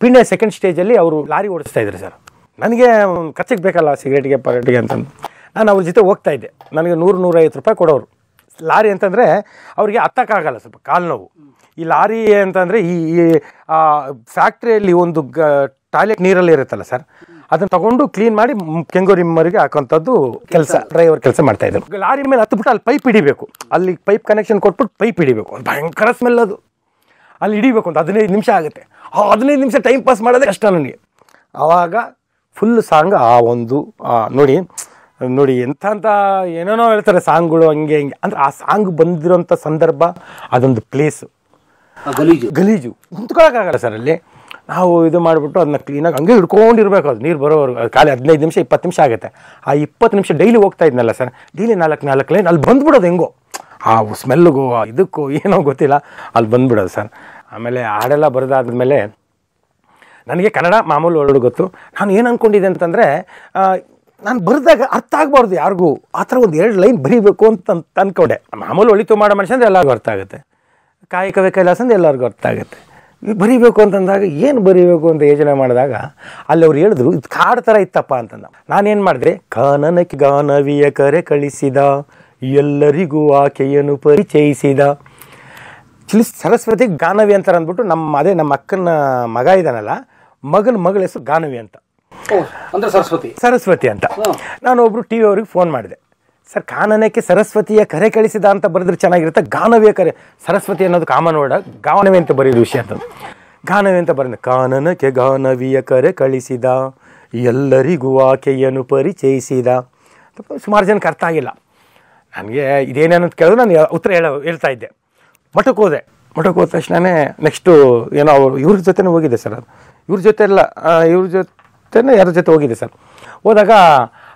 ಪಿಂಡೆ ಸೆಕೆಂಡ್ ಸ್ಟೇಜಲ್ಲಿ ಅವರು ಲಾರಿ ಓಡಿಸ್ತಾ ಇದ್ರು ಸರ್. ನನಗೆ ಖರ್ಚಿಗೆ ಬೇಕಲ್ಲ ಸಿಗರೇಟ್ಗೆ ಪರೇಟ್ಗೆ ಅಂತಂದು ನಾನು ಅವ್ರ ಜೊತೆ ಹೋಗ್ತಾ ಇದ್ದೆ. ನನಗೆ 100-150 ರೂಪಾಯಿ ಕೊಡೋರು. ಲಾರಿ ಅಂತಂದರೆ ಅವ್ರಿಗೆ ಹತ್ತಕ್ಕಾಗಲ್ಲ, ಸ್ವಲ್ಪ ಕಾಲು ನೋವು. ಈ ಲಾರಿ ಅಂತಂದರೆ ಈ ಫ್ಯಾಕ್ಟ್ರಿಯಲ್ಲಿ ಒಂದು ಟಾಯ್ಲೆಟ್ ನೀರಲ್ಲಿ ಇರುತ್ತಲ್ಲ ಸರ್, ಅದನ್ನು ತಗೊಂಡು ಕ್ಲೀನ್ ಮಾಡಿ ಕೆಂಗೋರಿಮ್ಮರಿಗೆ ಹಾಕೋಂಥದ್ದು ಕೆಲಸ, ಡ್ರೈವರ್ ಕೆಲಸ ಮಾಡ್ತಾ ಇದ್ರು. ಲಾರಿ ಮೇಲೆ ಹತ್ಬಿಟ್ಟು ಅಲ್ಲಿ ಪೈಪ್ ಹಿಡಿಬೇಕು, ಅಲ್ಲಿ ಪೈಪ್ ಕನೆಕ್ಷನ್ ಕೊಟ್ಬಿಟ್ಟು ಪೈಪ್ ಹಿಡಿಬೇಕು. ಒಂದು ಭಯಂಕರ ಸ್ಮೆಲ್ ಅದು. ಅಲ್ಲಿ ಹಿಡಿಬೇಕು ಒಂದು 15 ನಿಮಿಷ ಆಗುತ್ತೆ. ಆ 15 ನಿಮಿಷ ಟೈಮ್ ಪಾಸ್ ಮಾಡೋದೇ ಕಷ್ಟ ನನಗೆ. ಆವಾಗ ಫುಲ್ ಸಾಂಗ್ ನೋಡಿ ಎಂಥ ಏನೇನೋ ಹೇಳ್ತಾರೆ ಸಾಂಗ್ಗಳು, ಹಂಗೆ ಅಂದರೆ ಆ ಸಾಂಗ್ ಬಂದಿರೋಂಥ ಸಂದರ್ಭ, ಅದೊಂದು ಪ್ಲೇಸು ಗಲೀಜು ನಿಂತ್ಕೊಳ್ಳೋಕ್ಕಾಗಲ್ಲ ಸರ್. ಅಲ್ಲಿ ನಾವು ಇದು ಮಾಡಿಬಿಟ್ಟು ಅದನ್ನ ಕ್ಲೀನಾಗಿ ಹಂಗೆ ಹಿಡ್ಕೊಂಡಿರ್ಬೇಕು. ಅದು ನೀರು ಬರೋವರೆಗೂ ಖಾಲಿ 15 ನಿಮಿಷ 20 ನಿಮಿಷ ಆಗುತ್ತೆ. ಆ 20 ನಿಮಿಷ ಡೈಲಿ ಹೋಗ್ತಾ ಇದ್ನಲ್ಲ ಸರ್, ಡೈಲಿ 4 ಲೈನ್ ಅಲ್ಲಿ ಬಂದ್ಬಿಡೋದು. ಹೆಂಗೋ ಆ ಸ್ಮೆಲ್ಗೂ ಇದಕ್ಕೂ ಏನೋ ಗೊತ್ತಿಲ್ಲ, ಅಲ್ಲಿ ಬಂದ್ಬಿಡೋದು ಸರ್. ಆಮೇಲೆ ಹಾಡೆಲ್ಲ ಬರೆದಾದ್ಮೇಲೆ ನನಗೆ ಕನ್ನಡ ಮಾಮೂಲು ವರ್ಡ್ ಗೊತ್ತು. ನಾನು ಏನು ಅಂದ್ಕೊಂಡಿದ್ದೆ ಅಂತಂದರೆ, ನಾನು ಬರೆದಾಗ ಅರ್ಥ ಆಗಬಾರ್ದು ಯಾರಿಗೂ, ಆ ಥರ ಒಂದು 2 ಲೈನ್ ಬರೀಬೇಕು ಅಂತ ಅಂದ್ಕೊಂಡೆ. ಮಾಮೂಲು ಒಳಿತು ಮಾಡೋ ಮನುಷ್ಯ ಅಂದರೆ ಎಲ್ಲರಿಗೂ ಅರ್ಥ ಆಗುತ್ತೆ, ಕಾಯಕವೇ ಕೈಲಾಸ ಅಂದರೆ ಎಲ್ಲರಿಗೂ ಅರ್ಥ ಆಗುತ್ತೆ. ಬರೀಬೇಕು ಅಂತಂದಾಗ ಏನು ಬರೀಬೇಕು ಅಂತ ಯೋಚನೆ ಮಾಡಿದಾಗ ಅಲ್ಲಿ ಅವ್ರು ಹೇಳಿದ್ರು, ಇದು ಕಾಡು ಥರ ಇತ್ತಪ್ಪ ಅಂತಂದ. ನಾನೇನು ಮಾಡಿದೆ, ಕಾನನಕ್ಕೆ ಗಾನವಿಯ ಕರೆ ಕಳಿಸಿದ, ಎಲ್ಲರಿಗೂ ಆಕೆಯನ್ನು ಪರಿಚಯಿಸಿದ. ಸರಸ್ವತಿ ಗಾನವಿ ಅಂತಾರೆ ಅಂದ್ಬಿಟ್ಟು ನಮ್ಮ ಅಕ್ಕನ ಮಗ ಇದ್ದಾನಲ್ಲ, ಮಗಳ ಹೆಸರು ಗಾನವಿ ಅಂತ, ಸರಸ್ವತಿ ಅಂತ. ನಾನು ಒಬ್ರು ಟಿ ವಿ ಅವ್ರಿಗೆ ಫೋನ್ ಮಾಡಿದೆ, ಸರ್ ಕಾನನಕ್ಕೆ ಸರಸ್ವತಿಯ ಕರೆ ಕಳಿಸಿದ ಅಂತ ಬರೆದ್ರೆ ಚೆನ್ನಾಗಿರುತ್ತೆ, ಗಾನವಿಯ ಕರೆ, ಸರಸ್ವತಿ ಅನ್ನೋದು ಕಾಮನ್ ವರ್ಡ್, ಗಾನವಿ ಅಂತ ಬರೀದು ವಿಷಯ ಅಂತ. ಗಾನವಿ ಅಂತ ಬರೆದ, ಕಾನನಕ್ಕೆ ಗಾನವಿಯ ಕರೆ ಕಳಿಸಿದ, ಎಲ್ಲರಿಗೂ ಆಕೆಯನ್ನು ಪರಿಚಯಿಸಿದ. ಸುಮಾರು ಜನಕ್ಕೆ ಅರ್ಥ ಆಗಿಲ್ಲ. ನನಗೆ ಇದೇನೇನಂತ ಕೇಳಿದ್ರೆ ನಾನು ಉತ್ತರ ಹೇಳ್ತಾ ಇದ್ದೆ. ಮಠಕ್ಕೆ ಹೋದ ತಕ್ಷಣವೇ ನೆಕ್ಸ್ಟು ಏನೋ ಅವರು ಇವ್ರ ಜೊತೆನೇ ಹೋಗಿದೆ ಸರ್. ಅದು ಇವ್ರ ಜೊತೆನೇ ಯಾರ ಜೊತೆ ಹೋಗಿದೆ ಸರ್. ಹೋದಾಗ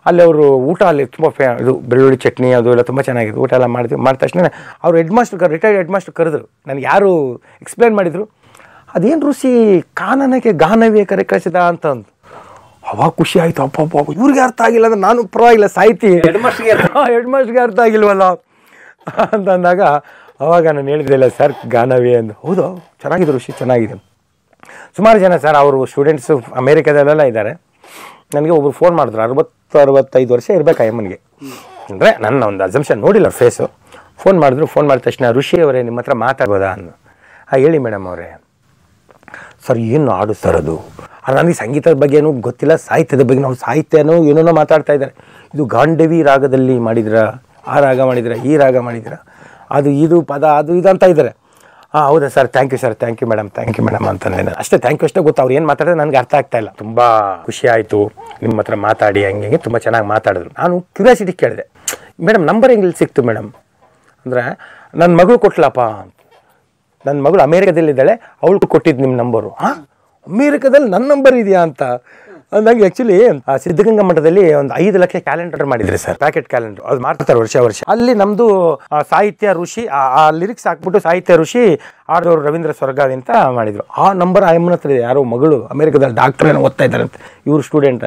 ಅಲ್ಲಿ ಅವರು ಊಟ ಅಲ್ಲಿ ತುಂಬ ಇದು ಬೆಳ್ಳುಳ್ಳಿ ಚಟ್ನಿ ಅದು ಎಲ್ಲ ತುಂಬ ಚೆನ್ನಾಗಿದೆ. ಊಟ ಎಲ್ಲ ಮಾಡಿದ ತಕ್ಷಣ ಅವರು ರಿಟೈರ್ಡ್ ಹೆಡ್ ಮಾಸ್ಟರ್ ಕರೆದ್ರು. ನನಗೆ ಯಾರು ಎಕ್ಸ್ಪ್ಲೇನ್ ಮಾಡಿದರು, ಅದೇನು ಋಷಿ ಕಾನನಕ್ಕೆ ಗಾನವಿಯ ಕರೆ ಕಳಿಸಿದ ಅಂತಂದು. ಅವಾಗ ಖುಷಿ ಆಯಿತು. ಅಪ್ಪ ಇವ್ರಿಗೆ ಅರ್ಥ ಆಗಿಲ್ಲ ಅಂದರೆ ನಾನು ಪರವಾಗಿಲ್ಲ, ಸಾಹಿತಿ ಹೆಡ್ ಮಾಸ್ಟರ್ಗೆ ಅರ್ಥ ಆಗಿಲ್ವಲ್ಲ ಅಂತಂದಾಗ ಅವಾಗ ನಾನು ಹೇಳಿದ್ದಿಲ್ಲ ಸರ್ ಗಾನವಿ ಅಂದು. ಹೌದು ಚೆನ್ನಾಗಿದೆ ಋಷಿ, ಚೆನ್ನಾಗಿದೆ. ಸುಮಾರು ಜನ ಸರ್ ಅವರು ಸ್ಟೂಡೆಂಟ್ಸು ಅಮೇರಿಕಾದಲ್ಲೆಲ್ಲ ಇದ್ದಾರೆ. ನನಗೆ ಒಬ್ರು ಫೋನ್ ಮಾಡಿದ್ರು, 60-65 ವರ್ಷ ಇರಬೇಕು ಅಮ್ಮನಿಗೆ, ಅಂದರೆ ನನ್ನ ಒಂದು ಅಸಂಪ್ಷನ್ ನೋಡಿಲ್ಲ ಫೇಸು. ಫೋನ್ ಮಾಡಿದ್ರು. ಫೋನ್ ಮಾಡಿದ ತಕ್ಷಣ, ಋಷಿ ಅವರೇ ನಿಮ್ಮ ಹತ್ರ ಮಾತಾಡ್ಬೋದಾ ಅಂದು. ಹೇಳಿ ಮೇಡಮ್ ಅವರೇ. ಸರ್ ಏನು ಹಾಡು ಸರ್ ಅದು? ನನಗೆ ಸಂಗೀತದ ಬಗ್ಗೆ ಏನೂ ಗೊತ್ತಿಲ್ಲ, ಸಾಹಿತ್ಯದ ಬಗ್ಗೆ ನಾವು ಸಾಹಿತ್ಯನೂ ಏನೇನೋ ಮಾತಾಡ್ತಾ ಇದ್ದಾರೆ. ಇದು ಗಾಂಡವಿ ರಾಗದಲ್ಲಿ ಮಾಡಿದ್ರ, ಆ ರಾಗ ಮಾಡಿದ್ರ, ಈ ರಾಗ ಮಾಡಿದ್ರ, ಅದು ಇದು ಪದ ಅದು ಇದು ಅಂತ ಇದ್ದಾರೆ. ಹೌದಾ ಸರ್, ಥ್ಯಾಂಕ್ ಯು ಮೇಡಮ್ ಅಂತಂದೆ. ಅಷ್ಟೇ ಥ್ಯಾಂಕ್ ಯು ಅಷ್ಟೇ ಗೊತ್ತು. ಅವ್ರು ಏನು ಮಾತಾಡಿದ್ರೆ ನನಗೆ ಅರ್ಥ ಆಗ್ತಾ ಇಲ್ಲ. ತುಂಬ ಖುಷಿ ಆಯಿತು ನಿಮ್ಮ ಹತ್ರ ಮಾತಾಡಿ, ಹಂಗೆ ತುಂಬ ಚೆನ್ನಾಗಿ ಮಾತಾಡಿದ್ರು. ನಾನು ಕ್ಯೂರಿಯಾಸಿಟಿ ಕೇಳಿದೆ, ಮೇಡಮ್ ನಂಬರ್ ಹೆಂಗೆ ಸಿಕ್ತು ಮೇಡಮ್ ಅಂದರೆ, ನನ್ನ ಮಗಳು ಕೊಟ್ಲಪ್ಪ, ನನ್ನ ಮಗಳು ಅಮೇರಿಕಾದಲ್ಲಿದ್ದಾಳೆ, ಅವಳು ಕೊಟ್ಟಿದ್ದು ನಿಮ್ಮ ನಂಬರು. ಅಮೇರಿಕಾದಲ್ಲಿ ನನ್ನ ನಂಬರ್ ಇದೆಯಾ ಅಂತ ಅಂದಂಗೆ. ಆ್ಯಕ್ಚುಲಿ ಸಿದ್ಧಗಂಗಾ ಮಠದಲ್ಲಿ ಒಂದು 5 ಲಕ್ಷ ಕ್ಯಾಲೆಂಡರ್ ಮಾಡಿದ್ರಿ ಸರ್, ಪ್ಯಾಕೆಟ್ ಕ್ಯಾಲೆಂಡರ್. ಅದು ಮಾಡ್ತಾರೆ ವರ್ಷ. ಅಲ್ಲಿ ನಮ್ಮದು ಸಾಹಿತ್ಯ ಋಷಿ, ಆ ಲಿರಿಕ್ಸ್ ಹಾಕ್ಬಿಟ್ಟು ಸಾಹಿತ್ಯ ಋಷಿ ಆಡೋರು ರವೀಂದ್ರ ಸ್ವರ್ಗಾವಿ ಅಂತ ಮಾಡಿದರು. ಆ ನಂಬರ್ ಅಮ್ಮನ ಹತ್ರ ಇದೆ. ಯಾರೋ ಮಗಳು ಅಮೇರಿಕಾದಲ್ಲಿ ಡಾಕ್ಟರ್ ಏನೋ ಓದ್ತಾ ಇದ್ದಾರಂತೆ, ಇವರು ಸ್ಟೂಡೆಂಟ್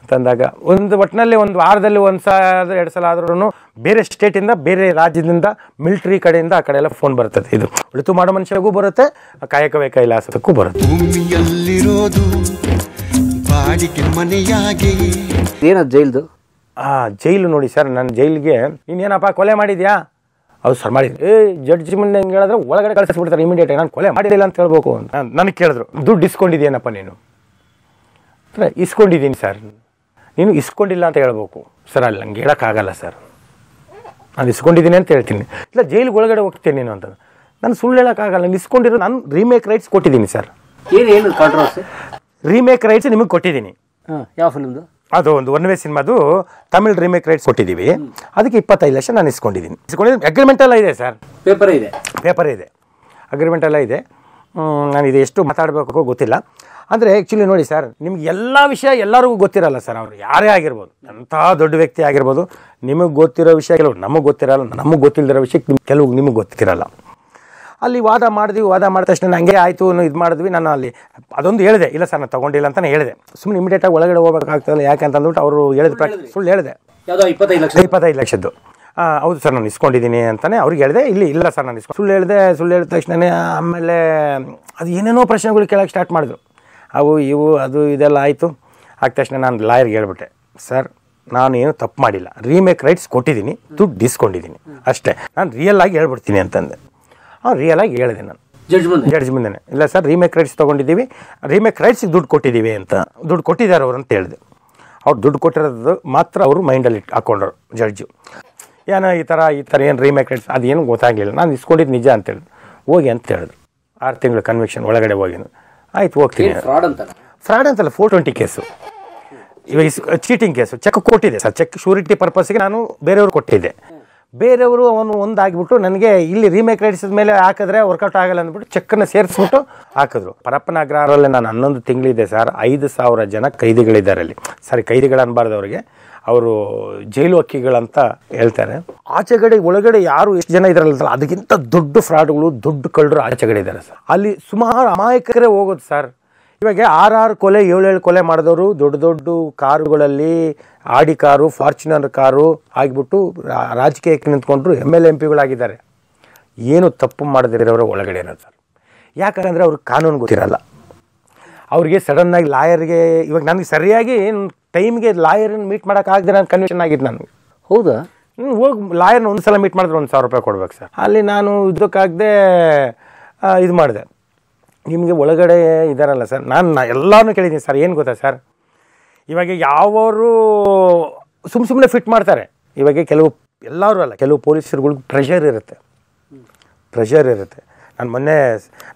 ಅಂತಂದಾಗ ಒಂದು ಒಟ್ಟಿನಲ್ಲಿ ಒಂದು ವಾರದಲ್ಲಿ 1 ಸಲ 2 ಸಲ ಆದ್ರೂ ಬೇರೆ ಸ್ಟೇಟಿಂದ, ಬೇರೆ ರಾಜ್ಯದಿಂದ, ಮಿಲಿಟ್ರಿ ಕಡೆಯಿಂದ ಆ ಕಡೆ ಎಲ್ಲ ಫೋನ್ ಬರ್ತದೆ. ಇದು ಉಳಿತು ಮಾಡೋ ಮನುಷ್ಯರಿಗೂ ಬರುತ್ತೆ, ಕಾಯಕವೇ ಕೈಲಾಸಕ್ಕೂ ಬರುತ್ತೆ. ಭೂಮಿಯಲ್ಲಿರೋದು ಬಾಡಿಗೆ ಮನೆಯಾಗಿ. ಏನದು ಜೈಲ್ದು? ಜೈಲು ನೋಡಿ ಸರ್, ನನ್ನ ಜೈಲಿಗೆ ನೀನೇನಪ್ಪ ಕೊಲೆ ಮಾಡಿದ್ಯಾ? ಹೌದು ಸರ್ ಮಾಡಿದ್ವಿ. ಜಡ್ಜ್ ಮುಂದೆ ಹೆಂಗೆ ಹೇಳಿದ್ರೆ ಒಳಗಡೆ ಕಳಿಸ್ಬಿಡ್ತಾರೆ ಇಮಿಡಿಯೇಟ್. ನಾನು ಕೊಲೆ ಮಾಡಿಲ್ಲ ಅಂತ ಹೇಳ್ಬೇಕು ಅಂತ ನನಗೆ ಕೇಳಿದ್ರು. ದುಡ್ಡು ಇಸ್ಕೊಂಡಿದ್ದೀನಪ್ಪ ನೀನು? ಇಸ್ಕೊಂಡಿದ್ದೀನಿ ಸರ್. ನೀನು ಇಸ್ಕೊಂಡಿಲ್ಲ ಅಂತ ಹೇಳ್ಬೇಕು ಸರ್. ಅಲ್ಲಿ ನಂಗೆ ಹೇಳೋಕ್ಕಾಗಲ್ಲ ಸರ್, ನಾನು ಇಸ್ಕೊಂಡಿದ್ದೀನಿ ಅಂತ ಹೇಳ್ತೀನಿ. ಇಲ್ಲ ಜೈಲಿಗೆ ಒಳಗಡೆ ಹೋಗ್ತೀನಿ ನೀನು ಅಂತ. ನಾನು ಸುಳ್ಳು ಹೇಳೋಕ್ಕಾಗಲ್ಲ. ನಾನು ಇಸ್ಕೊಂಡಿರೋ, ನಾನು ರೀಮೇಕ್ ರೈಟ್ಸ್ ಕೊಟ್ಟಿದ್ದೀನಿ ಸರ್. ಏನು ಕಾಂಟ್ರವರ್ಸಿ? ರೀಮೇಕ್ ರೈಟ್ಸ್ ನಿಮಗೆ ಕೊಟ್ಟಿದ್ದೀನಿ. ಯಾವ ಫಿಲ್ಮ್ದು? ಅದು ಒಂದು ಒನ್ ವೇ ಸಿನಿಮಾದು ತಮಿಳ್ ರೀಮೇಕ್ ರೈಟ್ಸ್ ಕೊಟ್ಟಿದ್ದೀವಿ. ಅದಕ್ಕೆ 25 ಲಕ್ಷ ನಾನು ಇಸ್ಕೊಂಡಿದ್ದೀನಿ. ಅಗ್ರಿಮೆಂಟ್ ಎಲ್ಲ ಇದೆ ಸರ್, ಪೇಪರ್ ಇದೆ, ಅಗ್ರಿಮೆಂಟ್ ಎಲ್ಲ ಇದೆ. ನಾನು ಇದು ಎಷ್ಟು ಮಾತಾಡಬೇಕು ಗೊತ್ತಿಲ್ಲ. ಅಂದರೆ ಆ್ಯಕ್ಚುಲಿ ನೋಡಿ ಸರ್, ನಿಮ್ಗೆ ಎಲ್ಲ ವಿಷಯ ಎಲ್ಲರಿಗೂ ಗೊತ್ತಿರಲ್ಲ ಸರ್. ಅವರು ಯಾರೇ ಆಗಿರ್ಬೋದು, ಅಂಥ ದೊಡ್ಡ ವ್ಯಕ್ತಿ ಆಗಿರ್ಬೋದು, ನಿಮಗೆ ಗೊತ್ತಿರೋ ವಿಷಯ ಕೆಲವು ನಮಗೆ ಗೊತ್ತಿರಲ್ಲ, ನಮಗೆ ಗೊತ್ತಿಲ್ಲದಿರೋ ವಿಷಯಕ್ಕೆ ಕೆಲವು ನಿಮಗೆ ಗೊತ್ತಿರಲ್ಲ. ಅಲ್ಲಿ ವಾದ ಮಾಡಿದ ತಕ್ಷಣ ಹಂಗೆ ಆಯಿತು ಇದು ಮಾಡಿದ್ವಿ. ನಾನು ಅಲ್ಲಿ ಅದೊಂದು ಹೇಳಿದೆ, ಇಲ್ಲ ಸರ್ ನಾನು ತೊಗೊಂಡಿಲ್ಲ ಅಂತಲೇ ಹೇಳಿದೆ. ಸುಮ್ಮನೆ ಇಮಿಡಿಯೇಟಾಗಿ ಒಳಗಡೆ ಹೋಗ್ಬೇಕಾಗ್ತದಲ್ಲ, ಯಾಕೆ ಅಂತ ಅಂದ್ಬಿಟ್ಟು ಅವರು ಹೇಳಿದ ಸುಳ್ಳು ಹೇಳಿದೆ. 25 ಲಕ್ಷದ್ದು ಹೌದು ಸರ್ ನಾನು ಇಸ್ಕೊಂಡಿದ್ದೀನಿ ಅಂತಲೇ ಅವ್ರಿಗೆ ಹೇಳಿದೆ. ಇಲ್ಲ ಸರ್ ನಾನು ಸುಳ್ಳು ಹೇಳಿದ ತಕ್ಷಣವೇ ಆಮೇಲೆ ಅದು ಏನೇನೋ ಪ್ರಶ್ನೆಗಳು ಕೇಳೋಕ್ಕೆ ಸ್ಟಾರ್ಟ್ ಮಾಡಿದ್ರು. ಅವು ಇವು ಅದು ಇದೆಲ್ಲ ಆಯಿತು. ಆದ ತಕ್ಷಣ ನಾನು ಲಾಯರ್ಗೆ ಹೇಳ್ಬಿಟ್ಟೆ, ಸರ್ ನಾನು ಏನು ತಪ್ಪು ಮಾಡಿಲ್ಲ, ರೀಮೇಕ್ ರೈಟ್ಸ್ ಕೊಟ್ಟಿದ್ದೀನಿ, ದುಡ್ಡು ಇಸ್ಕೊಂಡಿದ್ದೀನಿ ಅಷ್ಟೇ, ನಾನು ರಿಯಲ್ ಆಗಿ ಹೇಳ್ಬಿಡ್ತೀನಿ ಅಂತಂದೆ. ರಿಯಲ್ ಆಗಿ ಹೇಳಿದೆ ನಾನು ಜಡ್ಜ್ ಮುಂದೆ. ಇಲ್ಲ ಸರ್ ರೀಮೇಕ್ ರೈಟ್ಸ್ ತೊಗೊಂಡಿದ್ದೀವಿ, ರೀಮೇಕ್ ರೈಟ್ಸಿಗೆ ದುಡ್ಡು ಕೊಟ್ಟಿದ್ದೀವಿ ಅಂತ, ದುಡ್ಡು ಕೊಟ್ಟಿದ್ದಾರೆ ಅವರು ಅಂತ ಹೇಳಿದೆ. ಅವ್ರು ದುಡ್ಡು ಕೊಟ್ಟಿರೋದು ಮಾತ್ರ ಅವರು ಮೈಂಡಲ್ಲಿ ಹಾಕ್ಕೊಂಡ್ರು ಜಡ್ಜು. ಏನೋ ಈ ಥರ ಏನು ರೀಮೇಕ್ ರೈಟ್ಸ್ ಅದೇನು ಗೊತ್ತಾಗಲಿಲ್ಲ, ನಾನು ಇಸ್ಕೊಂಡಿದ್ದು ನಿಜ ಅಂತ ಹೇಳಿದ್ರು. ಹೋಗಿ ಅಂತ ಹೇಳಿದ್ರು. 6 ತಿಂಗಳು ಕನ್ವಿಕ್ಷನ್ ಒಳಗಡೆ ಹೋಗಿ. ಆಯ್ತು ಹೋಗ್ತೀನಿ. ಫ್ರಾಡ್ ಅಂತಲ್ಲ, 420 ಕೇಸು, ಇವಾಗ ಚೀಟಿಂಗ್ ಕೇಸು. ಚೆಕ್ ಕೊಟ್ಟಿದೆ ಸರ್, ಚೆಕ್ ಶ್ಯೂರಿಟಿ ಪರ್ಪಸ್ಗೆ ನಾನು ಬೇರೆಯವ್ರು ಕೊಟ್ಟಿದ್ದೆ. ಬೇರೆಯವರು ಅವನು ಒಂದಾಗಿಬಿಟ್ಟು ನನಗೆ ಇಲ್ಲಿ ರೀಮೇಕ್ ರೈಟ್ಸ್ ಮೇಲೆ ಹಾಕಿದ್ರೆ ವರ್ಕೌಟ್ ಆಗಲ್ಲ ಅಂದ್ಬಿಟ್ಟು ಚೆಕ್ಕನ್ನು ಸೇರಿಸ್ಬಿಟ್ಟು ಹಾಕಿದ್ರು. ಪರಪ್ಪನ ಅಗ್ರಹಾರದಲ್ಲಿ ನಾನು 11 ತಿಂಗಳಿದೆ ಸರ್. 5,000 ಜನ ಕೈದಿಗಳಿದ್ದಾರೆ ಅಲ್ಲಿ. ಸರಿ, ಕೈದಿಗಳು ಅನ್ಬಾರ್ದು ಅವ್ರಿಗೆ, ಅವರು ಜೈಲು ಹಕ್ಕಿಗಳಂತ ಹೇಳ್ತಾರೆ. ಆಚೆಗಡೆ ಒಳಗಡೆ ಯಾರು ಎಷ್ಟು ಜನ ಇದ್ದಾರಲ್ಲ, ಅದಕ್ಕಿಂತ ದೊಡ್ಡ ಫ್ರಾಡ್ಗಳು, ದೊಡ್ಡ ಕಳ್ಳರು ಆಚೆಗಡೆ ಇದ್ದಾರೆ ಸರ್. ಅಲ್ಲಿ ಸುಮಾರು ಅಮಾಯಕರೇ ಹೋಗೋದು ಸರ್. ಇವಾಗ 6 ಕೊಲೆ 7 ಕೊಲೆ ಮಾಡಿದವರು ದೊಡ್ಡ ದೊಡ್ಡ ಕಾರುಗಳಲ್ಲಿ, ಆಡಿ ಕಾರು, ಫಾರ್ಚುನರ್ ಕಾರು ಆಗಿಬಿಟ್ಟು ರಾಜಕೀಯಕ್ಕೆ ನಿಂತ್ಕೊಂಡ್ರು MLA MPಗಳಾಗಿದ್ದಾರೆ. ಏನು ತಪ್ಪು ಮಾಡದಿರೋರು ಒಳಗಡೆ ಇರೋದು ಸರ್. ಯಾಕಂದರೆ ಅವ್ರಿಗೆ ಕಾನೂನು ಗೊತ್ತಿರಲ್ಲ. ಅವ್ರಿಗೆ ಸಡನ್ನಾಗಿ ಲಾಯರ್ಗೆ, ಇವಾಗ ನನಗೆ ಸರಿಯಾಗಿ ಟೈಮ್ಗೆ ಲಾಯರನ್ನು ಮೀಟ್ ಮಾಡೋಕ್ಕಾಗದೆ ನಾನು ಕನ್ವಿಷನ್ ಆಗಿದ್ದು. ನಾನು ಹೌದಾ ಹೋಗಿ ಲಾಯರ್ನ ಒಂದು ಸಲ ಮೀಟ್ ಮಾಡಿದ್ರೆ 1,000 ರೂಪಾಯಿ ಕೊಡ್ಬೇಕು ಸರ್. ಅಲ್ಲಿ ನಾನು ಇದಕ್ಕಾಗದೆ ಇದು ಮಾಡಿದೆ. ನಿಮಗೆ ಒಳಗಡೆ ಇದ್ದಾರಲ್ಲ ಸರ್, ನಾನು ಎಲ್ಲನೂ ಕೇಳಿದ್ದೀನಿ ಸರ್. ಏನು ಗೊತ್ತಾ ಸರ್, ಇವಾಗ ಯಾವರು ಸುಮ್ಮನೆ ಫಿಟ್ ಮಾಡ್ತಾರೆ. ಇವಾಗ ಎಲ್ಲರೂ ಅಲ್ಲ, ಕೆಲವು ಪೊಲೀಸರುಗಳಿಗೆ ಪ್ರೆಷರ್ ಇರುತ್ತೆ.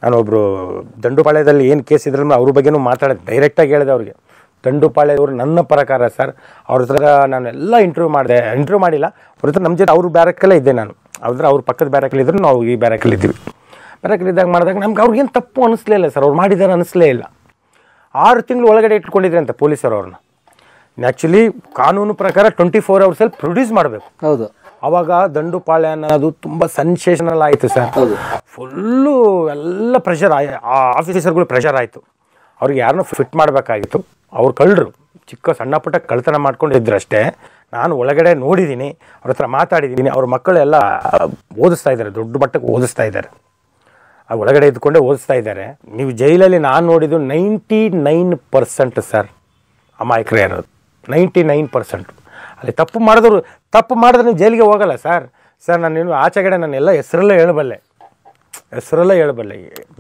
ನಾನೊಬ್ಬರು ದಂಡುಪಾಳ್ಯದಲ್ಲಿ ಏನು ಕೇಸ್ ಇದ್ರೂ ಅವ್ರ ಬಗ್ಗೆನೂ ಮಾತಾಡೋದು, ಡೈರೆಕ್ಟಾಗಿ ಹೇಳಿದೆ ಅವ್ರಿಗೆ. ದಂಡುಪಾಳ್ಯದವರು ನನ್ನ ಪ್ರಕಾರ ಸರ್, ಅವ್ರ ಹತ್ರ ನಾನು ಎಲ್ಲ ಇಂಟರ್ವ್ಯೂ ಮಾಡಿಲ್ಲ. ಅವ್ರ ಹತ್ರ ನಮ್ಮ ಜೊತೆ ಅವ್ರ ಬ್ಯಾರಕ್ಕಲ್ಲೇ ಇದ್ದೆ ನಾನು. ಅವ್ರ ಪಕ್ಕದ ಬ್ಯಾರಕ್ಕಲ್ಲಿ ಇದ್ರು, ನಾವು ಈ ಬ್ಯಾರಕ್ಕಲ್ಲಿ ಇದ್ದೀವಿ. ಬ್ಯಾರಕ್ಕಲ್ಲಿದ್ದಾಗ ಮಾಡಿದಾಗ ನಮ್ಗೆ ಅವ್ರಿಗೇನು ತಪ್ಪು ಅನ್ನಿಸ್ಲೇ ಇಲ್ಲ ಸರ್. ಅವ್ರು ಮಾಡಿದ್ದಾರೆ ಅನ್ನಿಸ್ಲೇ ಇಲ್ಲ. 6 ತಿಂಗಳು ಒಳಗಡೆ ಇಟ್ಕೊಂಡಿದ್ರೆ ಅಂತ ಪೊಲೀಸರು ಅವ್ರನ್ನ. ಆ್ಯಕ್ಚುಲಿ ಕಾನೂನು ಪ್ರಕಾರ 24 ಅವರ್ಸಲ್ಲಿ ಪ್ರೊಡ್ಯೂಸ್ ಮಾಡಬೇಕು. ಹೌದು. ಅವಾಗ ದಂಡುಪಾಳ್ಯ ಅನ್ನೋದು ತುಂಬ ಸೆನ್ಸೇಷನಲ್ ಆಯಿತು ಸರ್. ಫುಲ್ಲು ಎಲ್ಲ ಪ್ರೆಷರ್, ಆಫೀಸರ್ಗಳು ಪ್ರೆಷರ್ ಆಯಿತು. ಅವ್ರಿಗೆ ಯಾರನ್ನೂ ಫಿಟ್ ಮಾಡಬೇಕಾಗಿತ್ತು. ಅವ್ರು ಕಳ್ಳರು, ಚಿಕ್ಕ ಸಣ್ಣ ಪುಟ್ಟ ಕಳ್ತನ ಮಾಡ್ಕೊಂಡಿದ್ರು ಅಷ್ಟೇ. ನಾನು ಒಳಗಡೆ ನೋಡಿದ್ದೀನಿ, ಅವ್ರ ಹತ್ರ ಮಾತಾಡಿದ್ದೀನಿ. ಅವ್ರ ಮಕ್ಕಳೆಲ್ಲ ಓದಿಸ್ತಾ ಇದ್ದಾರೆ, ದೊಡ್ಡ ಮಟ್ಟಕ್ಕೆ ಓದಿಸ್ತಾ ಇದ್ದಾರೆ. ಆ ಒಳಗಡೆ ಇದ್ಕೊಂಡೇ ಓದಿಸ್ತಾ ಇದ್ದಾರೆ. ನೀವು ಜೈಲಲ್ಲಿ ನಾನು ನೋಡಿದ್ದು 99% ಸರ್ ಅಮಾಯಕರೇ ಇರೋದು. 99%. ಅಲ್ಲಿ ತಪ್ಪು ಮಾಡಿದ್ರೆ ನೀವು ಜೈಲಿಗೆ ಹೋಗಲ್ಲ ಸರ್. ನಾನೇನು ಆಚೆಗಡೆ ನಾನೆಲ್ಲ ಹೆಸರಲ್ಲೇ ಹೇಳಬಲ್ಲೆ,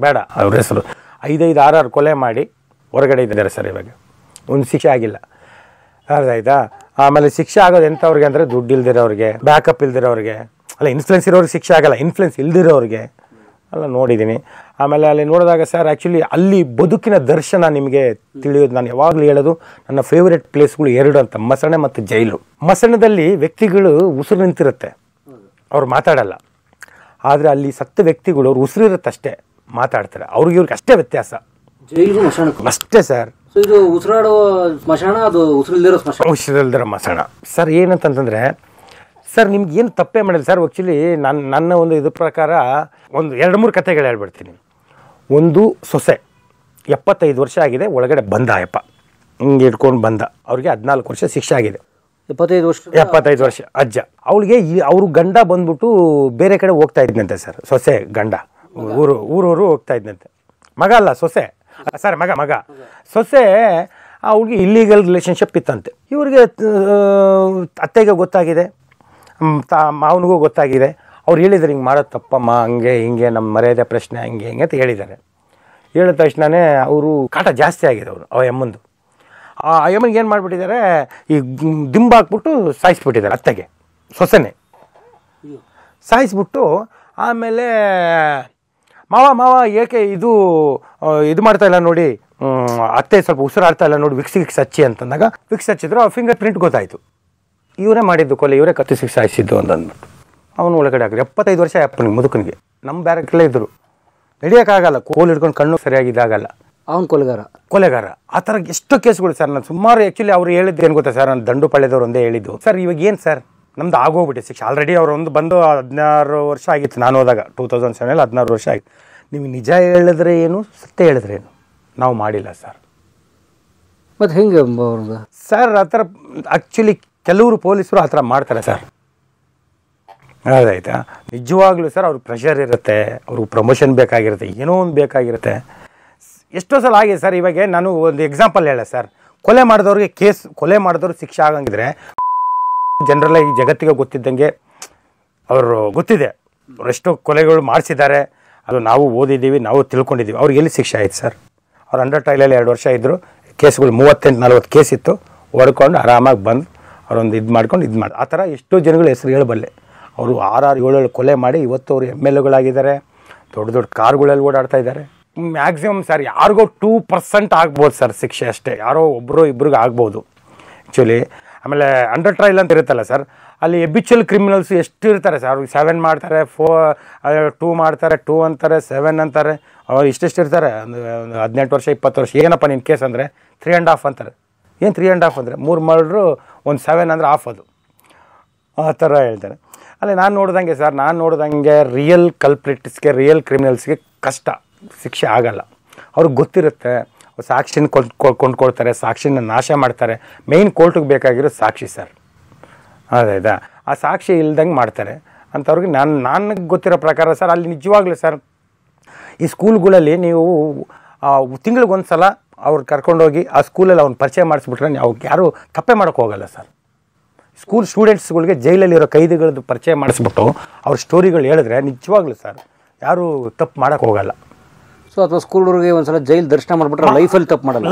ಬೇಡ ಅವ್ರ ಹೆಸರು. 5, 6 ಕೊಲೆ ಮಾಡಿ ಹೊರಗಡೆ ಇದ್ದಾರೆ ಸರ್. ಇವಾಗ ಒಂದು ಶಿಕ್ಷೆ ಆಗಿಲ್ಲ, ಅರ್ಧಾಯ್ತಾ? ಆಮೇಲೆ ಶಿಕ್ಷೆ ಆಗೋದು ಎಂಥವ್ರಿಗೆ ಅಂದರೆ ದುಡ್ಡು ಇಲ್ದಿರೋರಿಗೆ, ಬ್ಯಾಕಪ್ ಇಲ್ದಿರೋರಿಗೆ, ಅಲ್ಲ ಇನ್ಫ್ಲುಯೆನ್ಸ್ ಇರೋರಿಗೆ ಶಿಕ್ಷೆ ಆಗಲ್ಲ, ಇನ್ಫ್ಲುಯೆನ್ಸ್ ಇಲ್ದಿರೋರಿಗೆ ಎಲ್ಲ ನೋಡಿದ್ದೀನಿ. ಆಮೇಲೆ ಅಲ್ಲಿ ನೋಡಿದಾಗ ಸರ್, ಆ್ಯಕ್ಚುಲಿ ಅಲ್ಲಿ ಬದುಕಿನ ದರ್ಶನ ನಿಮಗೆ ತಿಳಿಯೋದು. ನಾನು ಯಾವಾಗಲೂ ಹೇಳೋದು, ನನ್ನ ಫೇವ್ರೆಟ್ ಪ್ಲೇಸ್ಗಳು 2 ಅಂತ, ಮಸಣೆ ಮತ್ತು ಜೈಲು. ಮಸಣದಲ್ಲಿ ವ್ಯಕ್ತಿಗಳು ಉಸಿರು ನಿಂತಿರುತ್ತೆ, ಅವ್ರು ಮಾತಾಡಲ್ಲ. ಆದರೆ ಅಲ್ಲಿ ಸತ್ತ ವ್ಯಕ್ತಿಗಳು ಅವ್ರು ಉಸಿರಿರುತ್ತಷ್ಟೇ, ಮಾತಾಡ್ತಾರೆ. ಇವ್ರಿಗೆ ಅಷ್ಟೇ ವ್ಯತ್ಯಾಸ. ಜೈಲು ಮಸಣಕ್ಕೂ ಅಷ್ಟೇ ಸರ್. ಇದು ಉಸಿರಾಡುವ ಸ್ಮಶಾನ, ಅದು ಉಸಿರಿಲ್ದಿರೋ ಮಸಣ ಸರ್. ಏನಂತಂದರೆ ಸರ್, ನಿಮ್ಗೆ ಏನು ತಪ್ಪೇ ಮಾಡಿಲ್ಲ ಸರ್. ಆ್ಯಕ್ಚುಲಿ ನನ್ನ ಒಂದು ಇದ್ರ ಪ್ರಕಾರ ಒಂದು 2-3 ಕಥೆಗಳು ಹೇಳ್ಬಿಡ್ತೀನಿ. ಒಂದು ಸೊಸೆ 75 ವರ್ಷ ಆಗಿದೆ, ಒಳಗಡೆ ಬಂದ ಅಯ್ಯಪ್ಪ ಹಿಂಗೆ ಇಟ್ಕೊಂಡು ಬಂದ. ಅವ್ರಿಗೆ 14 ವರ್ಷ ಶಿಕ್ಷೆ ಆಗಿದೆ. 75 ವರ್ಷ ಅಜ್ಜ. ಅವಳಿಗೆ ಅವ್ರ ಗಂಡ ಬಂದ್ಬಿಟ್ಟು ಬೇರೆ ಕಡೆ ಹೋಗ್ತಾ ಇದ್ನಂತೆ ಸರ್. ಸೊಸೆ ಗಂಡ ಊರೂರು ಹೋಗ್ತಾ ಇದ್ನಂತೆ. ಮಗ ಅಲ್ಲ, ಸೊಸೆ, ಸರ್ ಮಗ. ಸೊಸೆ ಅವ್ಳಿಗೆ ಇಲ್ಲೀಗಲ್ ರಿಲೇಷನ್ಶಿಪ್ ಇತ್ತಂತೆ. ಇವ್ರಿಗೆ ಅತ್ತೆಗೆ ಗೊತ್ತಾಗಿದೆ, ಮಾವನಿಗೂ ಗೊತ್ತಾಗಿದೆ. ಅವ್ರು ಹೇಳಿದ್ರು, ಹಿಂಗೆ ಮಾಡೋದು ತಪ್ಪಮ್ಮ, ಹಂಗೆ ಹಿಂಗೆ ನಮ್ಮ ಮರ್ಯಾದೆ ಪ್ರಶ್ನೆ ಹಂಗೆ ಹಿಂಗೆ ಅಂತ ಹೇಳಿದ್ದಾರೆ. ಹೇಳಿದ ತಕ್ಷಣವೇ ಅವರು ಕಾಟ ಜಾಸ್ತಿ ಆಗಿದೆ. ಆ ಯಮ್ಮಂದು ಏನು ಮಾಡಿಬಿಟ್ಟಿದ್ದಾರೆ, ಈ ದಿಂಬು ಹಾಕ್ಬಿಟ್ಟು ಸಾಯಿಸ್ಬಿಟ್ಟಿದ್ದಾರೆ ಅತ್ತೆಗೆ. ಸೊಸೆನೆ ಸಾಯಿಸ್ಬಿಟ್ಟು ಆಮೇಲೆ ಮಾವ ಏಕೆ ಇದು ಮಾಡ್ತಾ ಇಲ್ಲ ನೋಡಿ, ಅತ್ತೆ ಸ್ವಲ್ಪ ಉಸಿರಾಡ್ತಾ ಇಲ್ಲ ನೋಡಿ, ವಿಕ್ಸ್ ಹಚ್ಚಿ ಅಂತಂದಾಗ ವಿಕ್ಸ್ ಹಚ್ಚಿದ್ರು. ಆ ಫಿಂಗರ್ ಪ್ರಿಂಟ್ ಗೊತ್ತಾಯಿತು, ಇವರೇ ಮಾಡಿದ್ದು ಕೊಲೆ, ಇವರೇ ಕತ್ತಿ ಸಿಕ್ಸ್ ಸಾಯಿಸಿದ್ದು ಅಂತಂದ್ಬಿಟ್ಟು ಅವನು ಒಳಗಡೆ ಹಾಕಿದ್ರು. 75 ವರ್ಷ ಅಪ್ಪನಿಗೆ, ಮುದುಕನಿಗೆ. ನಮ್ಮ ಬ್ಯಾರಕ್ಲೇ ಇದ್ದರು, ನಡೆಯೋಕ್ಕಾಗಲ್ಲ, ಕೋಲ್ ಹಿಡ್ಕೊಂಡು ಕಣ್ಣು ಸರಿಯಾಗಿದ್ದಾಗಲ್ಲ. ಅವನು ಕೊಲೆಗಾರ. ಆ ಥರ ಎಷ್ಟೋ ಕೇಸ್ಗಳು ಸರ್. ನಾನು ಸುಮಾರು ಆ್ಯಕ್ಚುಲಿ ಅವ್ರು ಹೇಳಿದ್ದು ಏನು ಗೊತ್ತಾ ಸರ್, ನಾನು ದಂಡುಪಾಳ್ಯದವ್ರು ಒಂದೇ ಹೇಳಿದ್ದು ಸರ್. ಇವಾಗ ಏನು ಸರ್, ನಮ್ದು ಆಗೋಗ್ಬಿಟ್ಟೆ ಶಿಕ್ಷೆ ಆಲ್ರೆಡಿ. ಅವ್ರು ಬಂದು 16 ವರ್ಷ ಆಗಿತ್ತು ನಾನು ಹೋದಾಗ, 2007 16 ವರ್ಷ ಆಗಿತ್ತು. ನೀವು ನಿಜ ಹೇಳಿದ್ರೆ ಏನು, ಸತ್ಯ ಹೇಳಿದ್ರೆ ಏನು, ನಾವು ಮಾಡಿಲ್ಲ ಸರ್. ಮತ್ತು ಹೆಂಗೆ ಸರ್ ಆ ಥರ ಆ್ಯಕ್ಚುಲಿ ಕೆಲವರು ಪೊಲೀಸರು ಆ ಥರ ಮಾಡ್ತಾರೆ ಸರ್. ಅದಾಯ್ತಾ. ನಿಜವಾಗ್ಲೂ ಸರ್ ಅವ್ರಿಗೆ ಪ್ರೆಷರ್ ಇರುತ್ತೆ, ಅವ್ರಿಗೆ ಪ್ರಮೋಷನ್ ಬೇಕಾಗಿರುತ್ತೆ, ಏನೋ ಒಂದು ಬೇಕಾಗಿರುತ್ತೆ. ಎಷ್ಟೋ ಸಲ ಆಗಿದೆ ಸರ್. ಇವಾಗ ನಾನು ಒಂದು ಎಕ್ಸಾಂಪಲ್ ಹೇಳ ಸರ್, ಕೊಲೆ ಮಾಡಿದವ್ರಿಗೆ ಶಿಕ್ಷೆ ಆಗಂಗಿದ್ರೆ ಜನರಲ್ಲ ಈ ಜಗತ್ತಿಗೆ ಗೊತ್ತಿದ್ದಂಗೆ ಅವರು ಗೊತ್ತಿದೆ ಅವರೆಷ್ಟೋ ಕೊಲೆಗಳು ಮಾಡಿಸಿದ್ದಾರೆ, ಅದು ನಾವು ಓದಿದ್ದೀವಿ, ನಾವು ತಿಳ್ಕೊಂಡಿದ್ದೀವಿ. ಅವ್ರಿಗೆ ಎಲ್ಲಿ ಶಿಕ್ಷೆ ಆಯ್ತು ಸರ್? ಅವ್ರು ಅಂಡರ್ ಟ್ರಯಲಲ್ಲಿ 2 ವರ್ಷ ಇದ್ದರು, ಕೇಸ್ಗಳು 38-40 ಕೇಸ್ ಇತ್ತು, ಹೊಡ್ಕೊಂಡು ಆರಾಮಾಗಿ ಬಂದು ಅವರೊಂದು ಇದು ಮಾಡ್ಕೊಂಡು ಆ ಥರ ಎಷ್ಟೋ ಜನಗಳು ಹೆಸರು ಹೇಳಬಲ್ಲೆ. ಅವರು 6-7 ಕೊಲೆ ಮಾಡಿ ಇವತ್ತು ಅವರು MLAಗಳಾಗಿದ್ದಾರೆ, ದೊಡ್ಡ ದೊಡ್ಡ ಕಾರ್ಗಳಲ್ಲಿ ಓಡಾಡ್ತಾ ಇದ್ದಾರೆ. ಮ್ಯಾಕ್ಸಿಮಮ್ ಸರ್ ಯಾರಿಗೋ 2% ಆಗ್ಬೋದು ಸರ್ ಶಿಕ್ಷೆ ಅಷ್ಟೇ, ಯಾರೋ ಒಬ್ಬರು ಇಬ್ರಿಗೆ ಆಗ್ಬೋದು ಆ್ಯಕ್ಚುಲಿ. ಆಮೇಲೆ ಅಂಡರ್ ಟ್ರಯಲ್ ಅಂತ ಇರುತ್ತಲ್ಲ ಸರ್, ಅಲ್ಲಿ ಎಬಿಚುವಲ್ ಕ್ರಿಮಿನಲ್ಸ್ ಎಷ್ಟು ಇರ್ತಾರೆ ಸರ್? ಅವ್ರಿಗೆ 7 ಮಾಡ್ತಾರೆ, 2 ಮಾಡ್ತಾರೆ, 2 ಅಂತಾರೆ, 7 ಅಂತಾರೆ, ಅವ್ರು ಇಷ್ಟೆಷ್ಟು ಇರ್ತಾರೆ. ಒಂದು 18 ವರ್ಷ 20 ವರ್ಷ. ಏನಪ್ಪ ನಿನ್ನ ಕೇಸ್ ಅಂದರೆ 3.5 ಅಂತಾರೆ. ಏನು 3.5 ಅಂದರೆ 3 ಮರ್ಡ್ರು, ಒಂದು 7 ಅಂದರೆ ಆಫ್, ಅದು ಆ ಥರ ಹೇಳ್ತಾರೆ. ಅಲ್ಲಿ ನಾನು ನೋಡ್ದಂಗೆ ರಿಯಲ್ ಕಲ್ಪ್ರಿಟ್ಸ್ಗೆ, ರಿಯಲ್ ಕ್ರಿಮಿನಲ್ಸ್ಗೆ ಕಷ್ಟ, ಶಿಕ್ಷೆ ಆಗಲ್ಲ. ಅವ್ರಿಗೆ ಗೊತ್ತಿರುತ್ತೆ, ಸಾಕ್ಷಿನ ಕೊಂಡ್ಕೊಳ್ತಾರೆ, ಸಾಕ್ಷಿನ ನಾಶ ಮಾಡ್ತಾರೆ. ಮೇಯ್ನ್ ಕೋರ್ಟಿಗೆ ಬೇಕಾಗಿರೋ ಸಾಕ್ಷಿ ಸರ್, ಅದಾಯ್ತಾ? ಆ ಸಾಕ್ಷಿ ಇಲ್ದಂಗೆ ಮಾಡ್ತಾರೆ ಅಂಥವ್ರಿಗೆ ನನಗೆ ಗೊತ್ತಿರೋ ಪ್ರಕಾರ ಸರ್, ಅಲ್ಲಿ ನಿಜವಾಗ್ಲೂ ಸರ್ ಈ ಸ್ಕೂಲ್ಗಳಲ್ಲಿ ನೀವು ತಿಂಗಳಿಗೊಂದು ಸಲ ಅವ್ರು ಕರ್ಕೊಂಡೋಗಿ ಆ ಸ್ಕೂಲಲ್ಲಿ ಅವ್ನ ಪರಿಚಯ ಮಾಡಿಸ್ಬಿಟ್ರೆ ಅವ್ರಿಗೆ ಯಾರೂ ತಪ್ಪೇ ಮಾಡೋಕ್ಕೆ ಹೋಗಲ್ಲ ಸರ್. ಸ್ಕೂಲ್ ಸ್ಟೂಡೆಂಟ್ಸ್ಗಳಿಗೆ ಜೈಲಲ್ಲಿರೋ ಕೈದಿಗಳದ್ದು ಪರಿಚಯ ಮಾಡಿಸ್ಬಿಟ್ಟು ಅವ್ರ ಸ್ಟೋರಿಗಳು ಹೇಳಿದ್ರೆ ನಿಜವಾಗ್ಲೂ ಸರ್ ಯಾರೂ ತಪ್ಪು ಮಾಡೋಕ್ಕೆ ಹೋಗಲ್ಲ. ಸೊ ಅಥವಾ ಸ್ಕೂಲ್ಗೆ ಒಂದ್ಸಲ ಜೈಲ್ ದರ್ಶನ ಮಾಡಿಬಿಟ್ರೆ ಲೈಫಲ್ಲಿ ತಪ್ಪು ಮಾಡಲ್ಲ.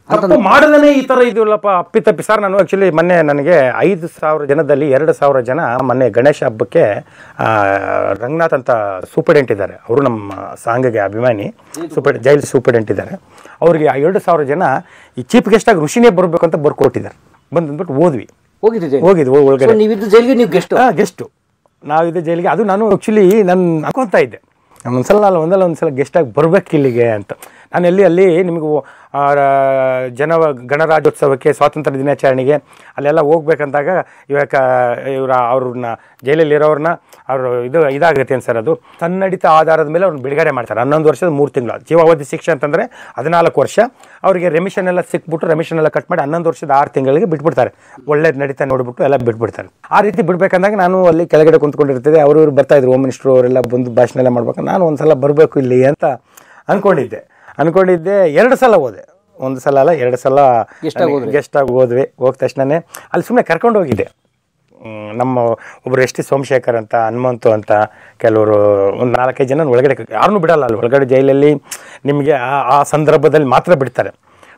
ತಪ್ಪು ಮಾಡದೇ ಈ ಥರ ಇದಿಲ್ಲಪ್ಪ ಅಪ್ಪಿತಪ್ಪಿ ಸರ್. ನಾನು ಆ್ಯಕ್ಚುಲಿ ಮೊನ್ನೆ ನನಗೆ 5,000 ಜನದಲ್ಲಿ 2,000 ಜನ ಮೊನ್ನೆ ಗಣೇಶ ಹಬ್ಬಕ್ಕೆ ರಂಗನಾಥ್ ಅಂತ ಸೂಪರ್ಡೆಂಟ್ ಇದ್ದಾರೆ, ಅವರು ನಮ್ಮ ಸಾಂಗಿಗೆ ಅಭಿಮಾನಿ, ಜೈಲ್ ಸೂಪರ್ಡೆಂಟ್ ಇದ್ದಾರೆ. ಅವ್ರಿಗೆ 2,000 ಜನ ಈ ಚೀಫ್ ಗೆಸ್ಟಾಗಿ ಋಷಿನೇ ಬರಬೇಕು ಅಂತ ಬರ್ಕೊಟ್ಟಿದ್ದಾರೆ. ಬಂದ್ಬಿಟ್ಟು ಹೋಗಿದ್ವಿ ಒಳಗಡೆ. ಗೆಸ್ಟು ನಾವಿದ್ದು ಜೈಲಿಗೆ. ಅದು ನಾನು ಆ್ಯಕ್ಚುಲಿ ನಾನು ಅನ್ಕೊತಾ ಇದ್ದೆ, ಒಂದಲ್ಲ ಗೆಸ್ಟಾಗಿ ಬರ್ಬೇಕು ಇಲ್ಲಿಗೆ ಅಂತ. ನಾನು ಅಲ್ಲಿ ನಿಮಗೂ ಗಣರಾಜ್ಯೋತ್ಸವಕ್ಕೆ, ಸ್ವಾತಂತ್ರ್ಯ ದಿನಾಚರಣೆಗೆ ಅಲ್ಲೆಲ್ಲ ಹೋಗ್ಬೇಕಂದಾಗ ಅವ್ರನ್ನ ಜೈಲಲ್ಲಿರೋರನ್ನ ಇದಾಗುತ್ತೆ ಸರ್. ಅದು ಸನ್ನಡಿತ ಆಧಾರದ ಮೇಲೆ ಅವ್ರನ್ನ ಬಿಡುಗಡೆ ಮಾಡ್ತಾರೆ. 11 ವರ್ಷದ 3 ತಿಂಗಳು ಜೀವಾವಧಿ ಶಿಕ್ಷೆ ಅಂತಂದರೆ 14 ವರ್ಷ. ಅವರಿಗೆ ರೆಮಿಷನ್ ಎಲ್ಲ ಸಿಕ್ಬಿಟ್ಟು ರೆಮಿಷನ್ ಎಲ್ಲ ಕಟ್ ಮಾಡಿ 11 ವರ್ಷದ 6 ತಿಂಗಳಿಗೆ ಬಿಟ್ಬಿಡ್ತಾರೆ. ಒಳ್ಳೇದು ನಡೀತಾ ನೋಡ್ಬಿಟ್ಟು ಎಲ್ಲ ಬಿಟ್ಬಿಡ್ತಾರೆ. ಆ ರೀತಿ ಬಿಡ್ಬೇಕಂದಾಗ ನಾನು ಅಲ್ಲಿ ಕೆಳಗಡೆ ಕುಂತ್ಕೊಂಡಿರ್ತಿದ್ದೆ. ಅವರು ಬರ್ತಾಯಿದ್ರು, ಹೋಮ್ ಮಿನಿಸ್ಟ್ರು ಅವರೆಲ್ಲ ಬಂದು ಭಾಷಣ ಎಲ್ಲ ಮಾಡ್ಬೇಕು. ನಾನು ಒಂದ್ಸಲ ಬರಬೇಕು ಇಲ್ಲಿ ಅಂತ ಅಂದ್ಕೊಂಡಿದ್ದೆ. 2 ಸಲ ಹೋದೆ, 1 ಸಲ ಅಲ್ಲ 2 ಸಲ ಗೆಸ್ಟಾಗಿ ಹೋದ್ವಿ. ಹೋದ ತಕ್ಷಣನೇ ಅಲ್ಲಿ ಸುಮ್ಮನೆ ಕರ್ಕೊಂಡು ಹೋಗಿದ್ದೆ. ನಮ್ಮ ಒಬ್ಬರು ಎಸ್ ಟಿ ಸೋಮಶೇಖರ್ ಅಂತ, ಹನುಮಂತು ಅಂತ, ಕೆಲವರು ಒಂದು 4-5 ಜನ ಒಳಗಡೆ ಯಾರನ್ನೂ ಬಿಡಲ್ಲ. ಅಲ್ಲಿ ಒಳಗಡೆ ಜೈಲಲ್ಲಿ ನಿಮಗೆ ಆ ಸಂದರ್ಭದಲ್ಲಿ ಮಾತ್ರ ಬಿಡ್ತಾರೆ.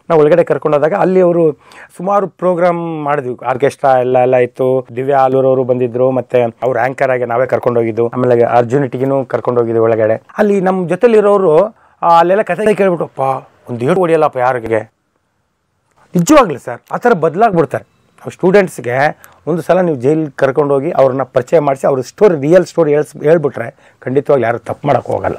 ನಾವು ಒಳಗಡೆ ಕರ್ಕೊಂಡೋದಾಗ ಅಲ್ಲಿ ಅವರು ಸುಮಾರು ಪ್ರೋಗ್ರಾಮ್ ಮಾಡಿದ್ವಿ, ಆರ್ಕೆಸ್ಟ್ರಾ ಎಲ್ಲ ಇತ್ತು. ದಿವ್ಯಾ ಆಲೂರವರು ಬಂದಿದ್ರು, ಮತ್ತೆ ಅವ್ರು ಆ್ಯಂಕರ್ ಆಗಿ ನಾವೇ ಕರ್ಕೊಂಡೋಗಿದ್ದು. ಆಮೇಲೆ ಅರ್ಜುನ್ ಇಟಿಗಿನೂ ಕರ್ಕೊಂಡೋಗಿದ್ವಿ ಒಳಗಡೆ. ಅಲ್ಲಿ ನಮ್ಮ ಜೊತೆಲಿರೋರು ಅಲ್ಲೆಲ್ಲ ಕಥೆ ಕೇಳ್ಬಿಟ್ಟಪ್ಪ, ಒಂದು ಏಟು ಹೊಡಿಯಲ್ಲಪ್ಪ ಯಾರಿಗೆ. ನಿಜವಾಗ್ಲಿ ಸರ್ ಆ ಥರ ಬದಲಾಗ್ಬಿಡ್ತಾರೆ. ಸ್ಟೂಡೆಂಟ್ಸ್ಗೆ ಒಂದು ಸಲ ನೀವು ಜೈಲಿಗೆ ಕರ್ಕೊಂಡೋಗಿ ಅವ್ರನ್ನ ಪರಿಚಯ ಮಾಡಿಸಿ ಅವ್ರ ರಿಯಲ್ ಸ್ಟೋರಿ ಹೇಳ್ಬಿಟ್ರೆ ಖಂಡಿತವಾಗ್ಲಿ ಯಾರು ತಪ್ಪು ಮಾಡೋಕ್ಕೆ ಹೋಗಲ್ಲ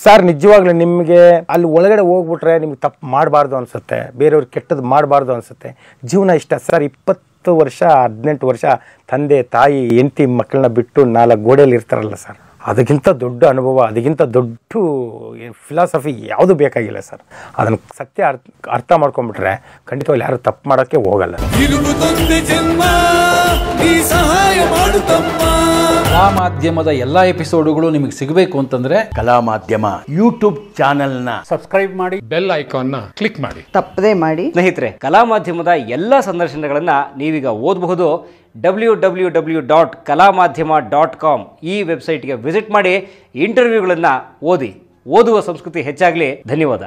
ಸರ್. ನಿಜವಾಗ್ಲೂ ನಿಮಗೆ ಅಲ್ಲಿ ಒಳಗಡೆ ಹೋಗ್ಬಿಟ್ರೆ ನಿಮ್ಗೆ ತಪ್ಪು ಮಾಡಬಾರ್ದು ಅನಿಸುತ್ತೆ, ಬೇರೆಯವ್ರಿಗೆ ಕೆಟ್ಟದ್ದು ಮಾಡಬಾರ್ದು ಅನಿಸುತ್ತೆ. ಜೀವನ ಇಷ್ಟ ಸರ್. 20 ವರ್ಷ 18 ವರ್ಷ ತಂದೆ ತಾಯಿ ಹೆಂಡತಿ ಮಕ್ಕಳನ್ನ ಬಿಟ್ಟು 4 ಗೋಡೆಯಲ್ಲಿ ಇರ್ತಾರಲ್ಲ ಸರ್, ಅದಕ್ಕಿಂತ ದೊಡ್ಡ ಅನುಭವ, ಅದಕ್ಕಿಂತ ದೊಡ್ಡ ಫಿಲಾಸಫಿ ಯಾವುದು ಬೇಕಾಗಿಲ್ಲ ಸರ್. ಅದನ್ನು ಸತ್ಯ ಅರ್ಥ ಮಾಡ್ಕೊಂಡ್ಬಿಟ್ರೆ ಖಂಡಿತವಾಗಿ ಯಾರು ತಪ್ಪು ಮಾಡೋಕ್ಕೆ ಹೋಗಲ್ಲ. ಕಲಾ ಮಾಧ್ಯಮದ ಎಲ್ಲಾ ಎಪಿಸೋಡುಗಳು ನಿಮಗೆ ಸಿಗಬೇಕು ಅಂತಂದ್ರೆ ಕಲಾ ಮಾಧ್ಯಮ ಯೂಟ್ಯೂಬ್ ಚಾನೆಲ್ನ ಸಬ್ಸ್ಕ್ರೈಬ್ ಮಾಡಿ, ಬೆಲ್ ಐಕಾನ್ನ ಕ್ಲಿಕ್ ಮಾಡಿ, ತಪ್ಪದೇ ಮಾಡಿ. ಸ್ನೇಹಿತರೆ, ಕಲಾ ಮಾಧ್ಯಮದ ಎಲ್ಲ ಸಂದರ್ಶನಗಳನ್ನ ನೀವೀಗ ಓದಬಹುದು. www.kalamadhyama.com ಈ ವೆಬ್ಸೈಟ್ಗೆ ವಿಸಿಟ್ ಮಾಡಿ ಇಂಟರ್ವ್ಯೂಗಳನ್ನು ಓದಿ. ಓದುವ ಸಂಸ್ಕೃತಿ ಹೆಚ್ಚಾಗಲಿ. ಧನ್ಯವಾದ.